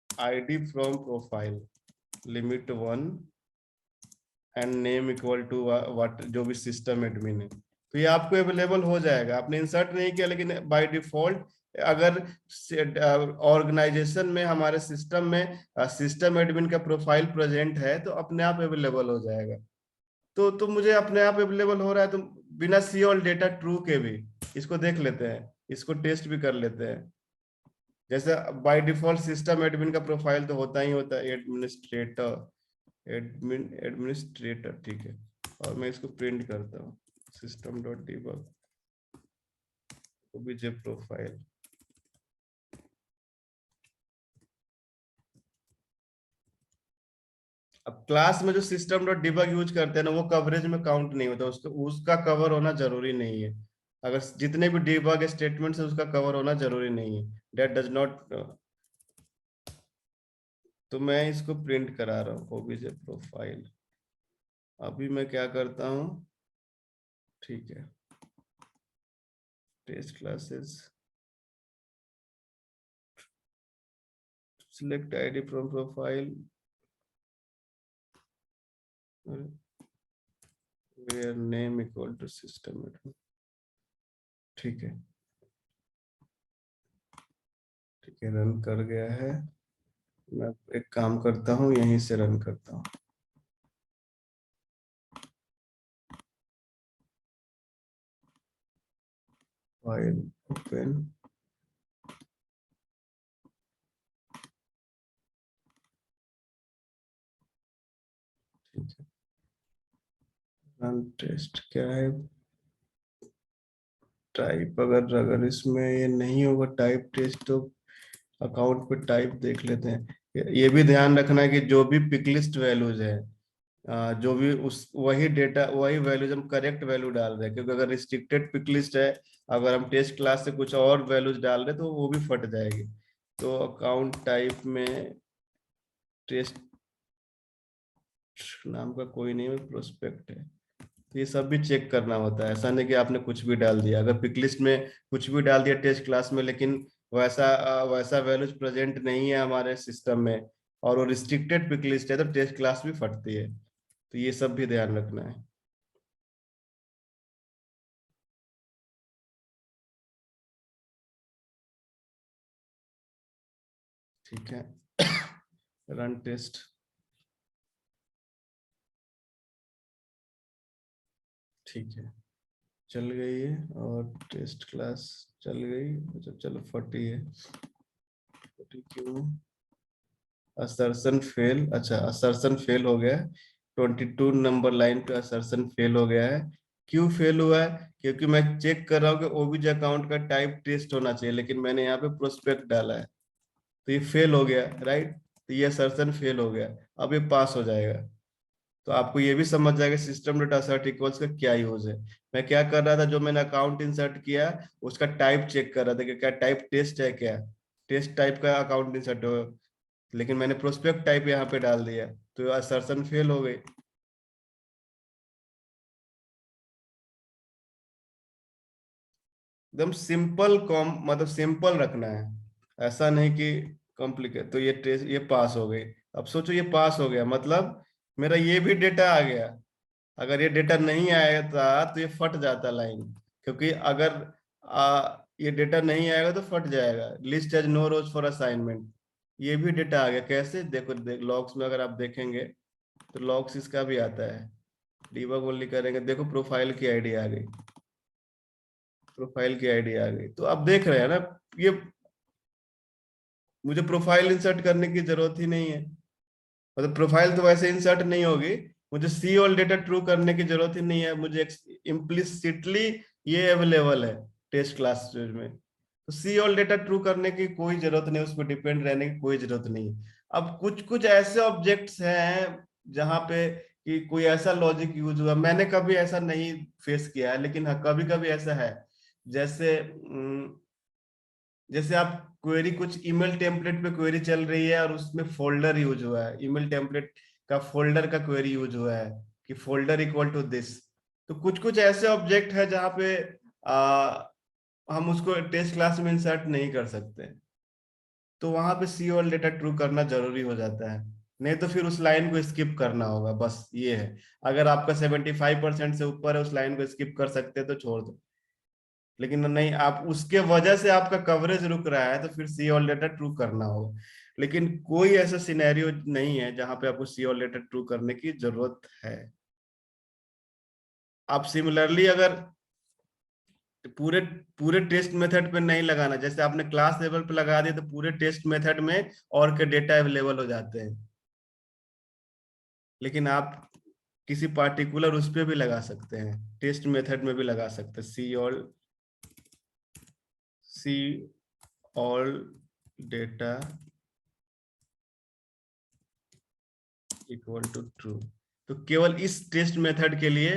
ID from profile limit 1 and name equal to what, जो भी सिस्टम एडमिन है, तो ये आपको अवेलेबल हो जाएगा। आपने इंसर्ट नहीं किया लेकिन बाय डिफॉल्ट अगर ऑर्गेनाइजेशन में हमारे सिस्टम में सिस्टम एडमिन का प्रोफाइल प्रेजेंट है तो अपने आप अवेलेबल हो जाएगा। तो मुझे अपने आप अवेलेबल हो रहा है, तो बिना सी ऑल डेटा ट्रू के भी इसको देख लेते हैं, इसको टेस्ट भी कर लेते हैं। जैसे बाय डिफॉल्ट सिस्टम एडमिन का प्रोफाइल तो होता ही होता है, एडमिनिस्ट्रेटर, ठीक है। और मैं इसको प्रिंट करता हूँ, system dot debug OBJ profile. अब क्लास में जो सिस्टम डॉट डिबग यूज करते हैं ना, वो कवरेज में काउंट नहीं होता, उसका कवर होना जरूरी नहीं है। अगर जितने भी डिबग स्टेटमेंट्स है उसका कवर होना जरूरी नहीं है, दैट डज नॉट। तो मैं इसको प्रिंट करा रहा हूँ ओबीजे प्रोफाइल। अभी मैं क्या करता हूँ, ठीक है, test classes, select id from profile where name equal to system admin। ठीक है, ठीक है, रन कर गया है। मैं एक काम करता हूँ, यहीं से रन करता हूँ। फाइल ओपन, ठीक है, रन टेस्ट क्या है, टाइप, अगर इसमें ये नहीं होगा टाइप टेस्ट, तो अकाउंट पे टाइप देख लेते हैं। ये भी ध्यान रखना है कि जो भी पिकलिस्ट वैल्यूज है, जो भी उस वही डेटा वही वैल्यूज हम करेक्ट वैल्यू डाल रहे हैं, क्योंकि अगर रिस्ट्रिक्टेड पिकलिस्ट है, अगर हम टेस्ट क्लास से कुछ और वैल्यूज डाल रहे हैं तो वो भी फट जाएगी। तो अकाउंट टाइप में टेस्ट नाम का कोई नहीं है, प्रोस्पेक्ट है। तो ये सब भी चेक करना होता है, ऐसा नहीं कि आपने कुछ भी डाल दिया। अगर पिकलिस्ट में कुछ भी डाल दिया टेस्ट क्लास में, लेकिन वैसा वैल्यूज प्रेजेंट नहीं है हमारे सिस्टम में, और वो रिस्ट्रिक्टेड पिकलिस्ट है, तो टेस्ट क्लास भी फटती है। तो ये सब भी ध्यान रखना है। ठीक है, रन टेस्ट, ठीक है, चल गई है। और टेस्ट क्लास चल गई, अच्छा चलो फटी है, फटी क्यों, असर्शन फेल, अच्छा असर्शन फेल हो गया, 22 नंबर लाइन पे असर्शन फेल हो गया है। क्यों फेल हुआ है, क्योंकि मैं चेक कर रहा हूँ कि ओबीजे अकाउंट का टाइप टेस्ट होना चाहिए, लेकिन मैंने यहाँ पे प्रोस्पेक्ट डाला है, तो ये फेल हो गया, राइट। तो ये असर्शन फेल हो गया, अब ये पास हो जाएगा। तो आपको ये भी समझ जाएगा सिस्टम डॉट असर्ट इक्वल्स का क्या यूज है। मैं क्या कर रहा था, जो मैंने अकाउंट इंसर्ट किया उसका टाइप चेक कर रहा था कि क्या टाइप टेस्ट है, क्या टेस्ट टाइप का अकाउंट इंसर्ट हो, लेकिन मैंने प्रोस्पेक्ट टाइप यहाँ पे डाल दिया, तो असर्शन फेल हो गई। एकदम सिंपल कॉम मतलब सिंपल रखना है, ऐसा नहीं कि कॉम्प्लिकेट। तो ये टेस्ट ये पास हो गई। अब सोचो ये पास हो गया, मतलब मेरा ये भी डेटा आ गया। अगर ये डेटा नहीं आया था तो ये फट जाता लाइन, क्योंकि अगर ये डेटा नहीं आएगा तो फट जाएगा। List as no rows for assignment, ये भी डेटा आ गया। कैसे, देखो लॉग्स में अगर आप देखेंगे तो लॉग्स इसका भी आता है। डीबग ओनली करेंगे, देखो प्रोफाइल की आईडी आ गई, प्रोफाइल की आईडी आ गई। तो आप देख रहे हैं ना, ये मुझे प्रोफाइल इंसर्ट करने की जरूरत ही नहीं है, मतलब प्रोफाइल तो वैसे इंसर्ट नहीं होगी, मुझे सी ऑल डेटा ट्रू करने की जरूरत ही नहीं है, मुझे इम्प्लिसिटली ये अवेलेबल है टेस्ट क्लास में। तो सी ऑल डेटा ट्रू करने की कोई जरूरत नहीं, उसको डिपेंड रहने की कोई जरूरत नहीं। अब कुछ कुछ ऐसे ऑब्जेक्ट्स हैं जहां पे कि कोई ऐसा लॉजिक यूज हुआ, मैंने कभी ऐसा नहीं फेस किया है, लेकिन हाँ कभी कभी ऐसा है। जैसे जैसे आप क्वेरी, कुछ ईमेल टेम्पलेट पे क्वेरी चल रही है और उसमें फोल्डर यूज हुआ है, ईमेल टेम्पलेट का फोल्डर का क्वेरी यूज हुआ है कि फोल्डर इक्वल टू दिस। तो कुछ कुछ ऐसे ऑब्जेक्ट है जहाँ पे हम उसको टेस्ट क्लास में इंसर्ट नहीं कर सकते, तो वहां पे सी ऑल डेटा ट्रू करना जरूरी हो जाता है। नहीं तो फिर उस लाइन को स्किप करना होगा, बस ये है। अगर आपका 75% से ऊपर है, उस लाइन को स्किप कर सकते हैं तो छोड़ दो, लेकिन नहीं, आप उसके वजह से आपका कवरेज रुक रहा है तो फिर सी ऑल डेटा ट्रू करना होगा। लेकिन कोई ऐसा सिनेरियो नहीं है जहां पे आपको सी ऑल डेटा ट्रू करने की जरूरत है। आप सिमिलरली अगर पूरे पूरे टेस्ट मेथड पे नहीं लगाना, जैसे आपने क्लास लेवल पे लगा दिया तो पूरे टेस्ट मेथड में और के डेटा अवेलेबल हो जाते हैं, लेकिन आप किसी पार्टिकुलर उस पे भी लगा सकते हैं, टेस्ट मेथड में भी लगा सकते हैं। See all data equal to true, तो केवल इस टेस्ट मेथड के लिए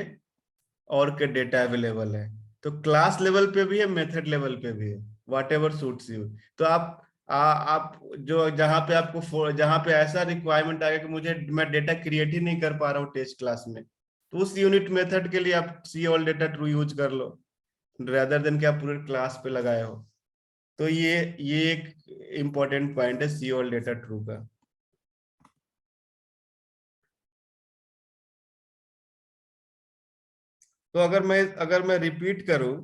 और के डेटा अवेलेबल है। तो क्लास लेवल पे भी है, मेथड लेवल पे भी है, व्हाट एवर सूट्स यू। तो आप जो जहां पे ऐसा रिक्वायरमेंट आएगा कि मैं डेटा क्रिएट ही नहीं कर पा रहा हूँ टेस्ट क्लास में, तो उस यूनिट मेथड के लिए आप सी ऑल डेटा ट्रू यूज कर लो, रेदर देन कि आप पूरे क्लास पे लगाए हो। तो ये एक इम्पोर्टेंट पॉइंट है सी ऑल डेटा ट्रू का। तो अगर मैं रिपीट करूं,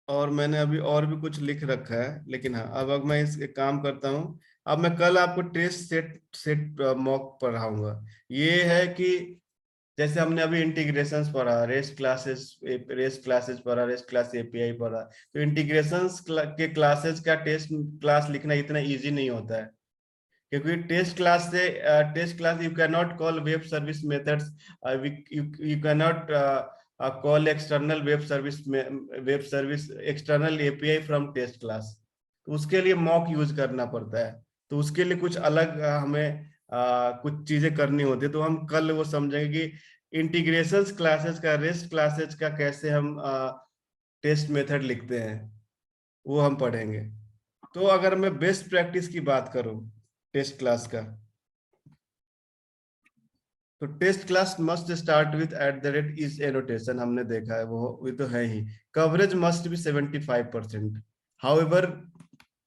और मैंने अभी और भी कुछ लिख रखा है, लेकिन हाँ अब मैं इस एक काम करता हूँ। अब मैं कल आपको टेस्ट सेट मॉक पढ़ाऊंगा। ये है कि जैसे हमने अभी इंटीग्रेशंस पढ़ा, रेस्ट क्लासेस पढ़ा, रेस्ट क्लास एपीआई पढ़ा, तो इंटीग्रेशंस के क्लासेस का टेस्ट क्लास लिखना इतना इजी नहीं होता है, क्योंकि test class you can not call web service methods, you can not call external web service external API from test class. तो उसके लिए मॉक यूज करना पड़ता है, तो उसके लिए कुछ अलग हमें कुछ चीजें करनी होती है। तो हम कल वो समझेंगे कि इंटीग्रेशंस क्लासेस का, रेस्ट क्लासेस का कैसे हम टेस्ट मेथड लिखते हैं, वो हम पढ़ेंगे। तो अगर मैं बेस्ट प्रैक्टिस की बात करूं टेस्ट क्लास का, तो test class must start with @is annotation, हमने देखा है, वो तो है ही। Coverage must be 75%। However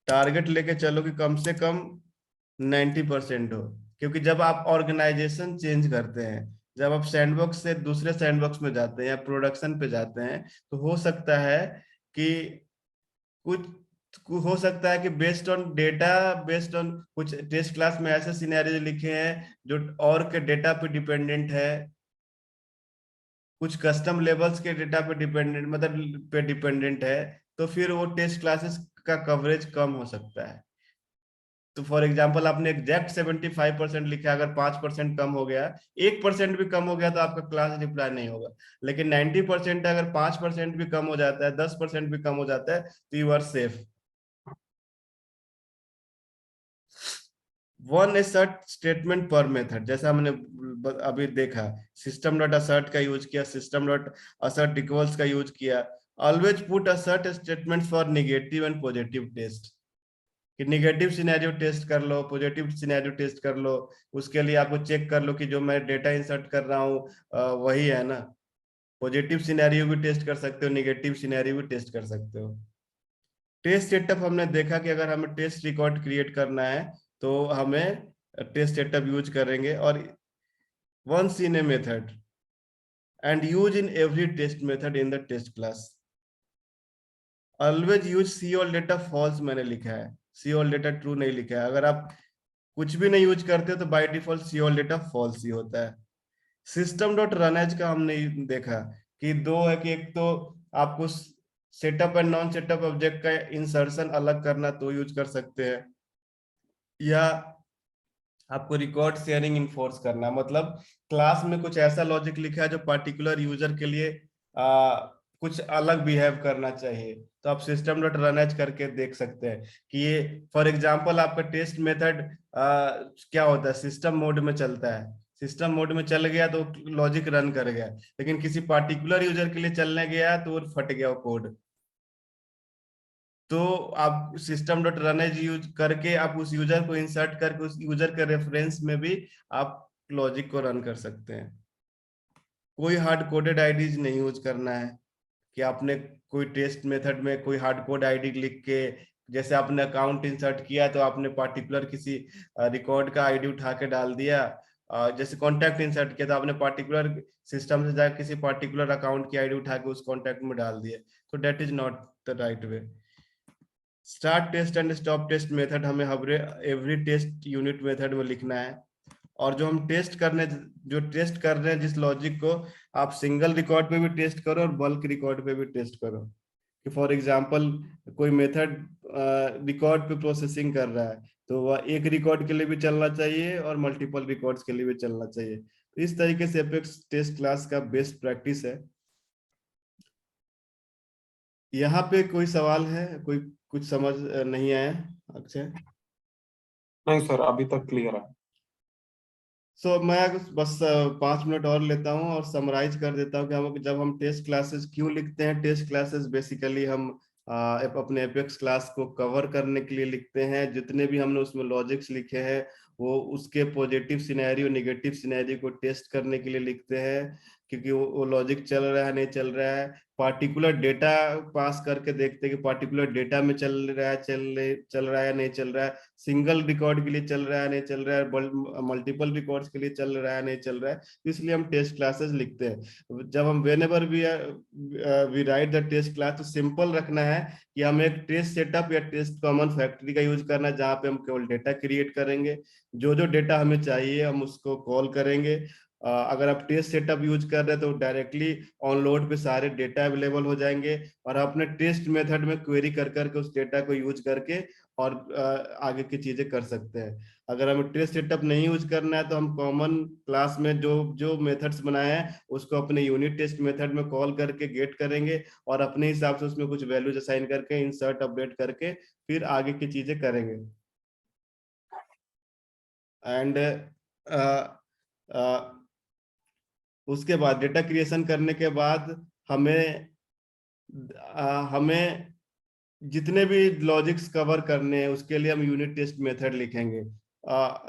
target लेके चलो कि कम से कम 90% हो, क्योंकि जब आप ऑर्गेनाइजेशन चेंज करते हैं, जब आप सैंडबॉक्स से दूसरे सैंडबॉक्स में जाते हैं या प्रोडक्शन पे जाते हैं, तो हो सकता है कि कुछ हो सकता है कि बेस्ड ऑन कुछ टेस्ट क्लास में ऐसे सिनेरियो लिखे हैं जो और के डेटा पे डिपेंडेंट है, कुछ कस्टम लेवल्स के डेटा पे डिपेंडेंट है, तो फिर वो टेस्ट क्लासेस का कवरेज कम हो सकता है। तो फॉर एग्जाम्पल आपने एग्जैक्ट 75% लिखा, अगर 5% कम हो गया, 1% भी कम हो गया, तो आपका क्लास रिप्लाई नहीं होगा। लेकिन 90% अगर 5% भी कम हो जाता है, 10% भी कम हो जाता है, तो you are safe. One assert statement पर मेथड, जैसा हमने अभी देखा, सिस्टम डॉट असर्ट का यूज किया, सिस्टम डॉट असर्ट इक्वल्स का यूज किया। Always put assert statement for negative and positive test, कि निगेटिव सिनेरियो टेस्ट कर लो, पॉजिटिव सिनेरियो टेस्ट कर लो। उसके लिए आपको चेक कर लो कि जो मैं डेटा इंसर्ट कर रहा हूँ वही है ना। पॉजिटिव सिनेरियो भी टेस्ट कर सकते हो, निगेटिव सिनेरियो भी टेस्ट कर सकते हो। टेस्ट सेटअप हमने देखा कि अगर हमें टेस्ट रिकॉर्ड क्रिएट करना है तो हमें टेस्ट सेटअप यूज करेंगे, और once in a method and use in every test method in the test class. Always use see all data false मैंने लिखा है, सी ऑल डेटा ट्रू नहीं लिखा है। अगर आप कुछ भी नहीं यूज करते तो by default see all data false ही होता है। सिस्टम डॉट रन एज का हमने देखा कि दो है, कि एक तो आपको setup and non setup object का इंसर्शन अलग करना तो यूज कर सकते हैं, या आपको रिकॉर्ड शेयरिंग इन्फोर्स करना, मतलब क्लास में कुछ ऐसा लॉजिक लिखा है जो पर्टिकुलर यूजर के लिए कुछ अलग बिहेव करना चाहिए, तो आप सिस्टम डॉट रन एज करके देख सकते हैं कि ये फॉर एग्जांपल आपका टेस्ट मेथड क्या होता है, सिस्टम मोड में चलता है। सिस्टम मोड में चल गया तो लॉजिक रन कर गया, लेकिन किसी पार्टिकुलर यूजर के लिए चलने गया तो वो फट गया वो कोड। तो आप system dot run as use करके आप उस यूजर को इंसर्ट करके उस यूजर के रेफरेंस में भी आप लॉजिक को रन कर सकते हैं। कोई हार्ड कोडेड आईडीज नहीं यूज करना है, कि आपने कोई टेस्ट मेथड में कोई हार्ड कोड आईडी लिख के, जैसे आपने अकाउंट इंसर्ट किया तो आपने पार्टिकुलर किसी रिकॉर्ड का आईडी उठा के डाल दिया, जैसे कॉन्टैक्ट इंसर्ट किया तो आपने पार्टिकुलर सिस्टम से जाकर किसी पार्टिकुलर अकाउंट की आईडी उठा के उस कॉन्टैक्ट में डाल दिया, तो that is not the right way. Start test and stop test method हमें एवरी टेस्ट यूनिट मेथड में लिखना है, और जो हम टेस्ट कर रहे हैं जिस लॉजिक को, आप सिंगल रिकॉर्ड पे भी टेस्ट करो और बल्क रिकॉर्ड पे भी टेस्ट करो। कि फॉर एग्जांपल कोई मेथड रिकॉर्ड पे प्रोसेसिंग कर रहा है, तो वह एक रिकॉर्ड के लिए भी चलना चाहिए और मल्टीपल रिकॉर्ड्स के लिए भी चलना चाहिए। तो इस तरीके से एपेक्स टेस्ट क्लास का बेस्ट प्रैक्टिस है। यहाँ पे कोई सवाल है? कोई कुछ समझ नहीं आया? अक्षय? नहीं सर, अभी तक क्लियर है। मैं बस 5 मिनट और लेता हूँ और समराइज कर देता हूँ कि जब हम टेस्ट क्लासेस क्यों लिखते हैं। टेस्ट क्लासेस बेसिकली हम अपने एपेक्स क्लास को कवर करने के लिए लिखते हैं। जितने भी हमने उसमें लॉजिक्स लिखे हैं वो उसके पॉजिटिव सिनेरियो नेगेटिव सिनेरियो को टेस्ट करने के लिए लिखते हैं, क्योंकि वो लॉजिक चल रहा है नहीं चल रहा है। पार्टिकुलर डेटा पास करके देखते हैं कि पार्टिकुलर डेटा में चल रहा है या नहीं चल रहा है। सिंगल रिकॉर्ड के लिए चल रहा है नहीं चल रहा है, मल्टीपल रिकॉर्ड्स के लिए चल रहा है नहीं चल रहा है। इसलिए हम टेस्ट क्लासेस लिखते हैं। जब हम whenever we write the test class, तो सिंपल रखना है कि हम एक टेस्ट सेटअप या टेस्ट कॉमन फैक्ट्री का यूज करना है, जहां पे हम केवल डेटा क्रिएट करेंगे। जो जो डेटा हमें चाहिए हम उसको कॉल करेंगे। अगर आप टेस्ट सेटअप यूज कर रहे हैं तो डायरेक्टली ऑनलोड पे सारे डेटा अवेलेबल हो जाएंगे, और अपने टेस्ट मेथड में क्वेरी कर करके उस डेटा को यूज करके और आगे की चीजें कर सकते हैं। अगर हमें टेस्ट सेटअप नहीं यूज करना है तो हम कॉमन क्लास में जो जो मेथड्स बनाए हैं उसको अपने यूनिट टेस्ट मेथड में कॉल करके गेट करेंगे, और अपने हिसाब से उसमें कुछ वैल्यूज असाइन करके इंसर्ट अपडेट करके फिर आगे की चीजें करेंगे। एंड उसके बाद डेटा क्रिएशन करने के बाद हमें जितने भी लॉजिक्स कवर करने हैं उसके लिए हम यूनिट टेस्ट मेथड लिखेंगे।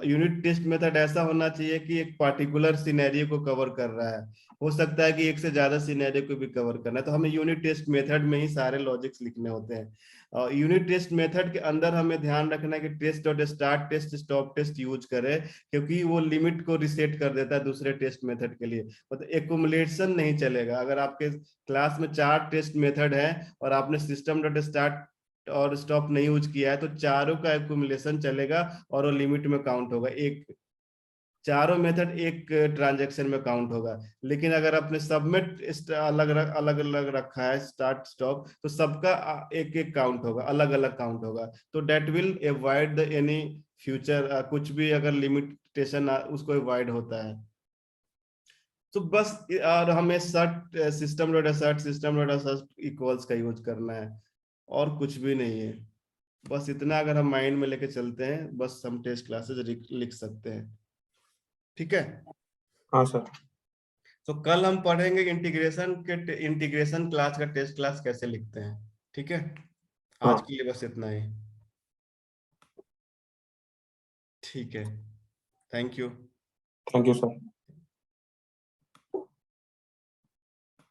यूनिट टेस्ट मेथड ऐसा होना चाहिए कि एक पार्टिकुलर सिनेरियो को कवर कर रहा है। हो सकता है कि एक से ज्यादा सिनेरियो को भी कवर करना है, तो हमें यूनिट टेस्ट मेथड में ही सारे लॉजिक्स लिखने होते हैं। यूनिट टेस्ट मेथड के अंदर हमें ध्यान रखना है कि test dot start test stop test use करें, क्योंकि वो लिमिट को रिसेट कर देता है दूसरे टेस्ट मेथड के लिए। मतलब एक्युमुलेशन नहीं चलेगा। अगर आपके क्लास में 4 टेस्ट मेथड है और आपने सिस्टम डॉट स्टार्ट और स्टॉप नहीं यूज किया है, तो चारों का एक्युमुलेशन चलेगा और वो लिमिट में काउंट होगा। एक चारों मेथड एक ट्रांजैक्शन में काउंट होगा। लेकिन अगर आपने सबमिट अलग अलग रखा है स्टार्ट स्टॉप, तो सबका एक एक काउंट होगा, अलग अलग काउंट होगा। तो that will avoid the any future, कुछ भी अगर लिमिटेशन उसको अवॉइड होता है। तो बस और हमें assert system dot assert equals का यूज करना है, और कुछ भी नहीं है। बस इतना अगर हम माइंड में लेके चलते हैं, बस हम टेस्ट क्लासेस लिख सकते हैं। ठीक है। हाँ सर। तो कल हम पढ़ेंगे इंटीग्रेशन क्लास का टेस्ट क्लास कैसे लिखते हैं। ठीक है। आज हाँ, के लिए बस इतना ही। ठीक है। Thank you. Thank you sir.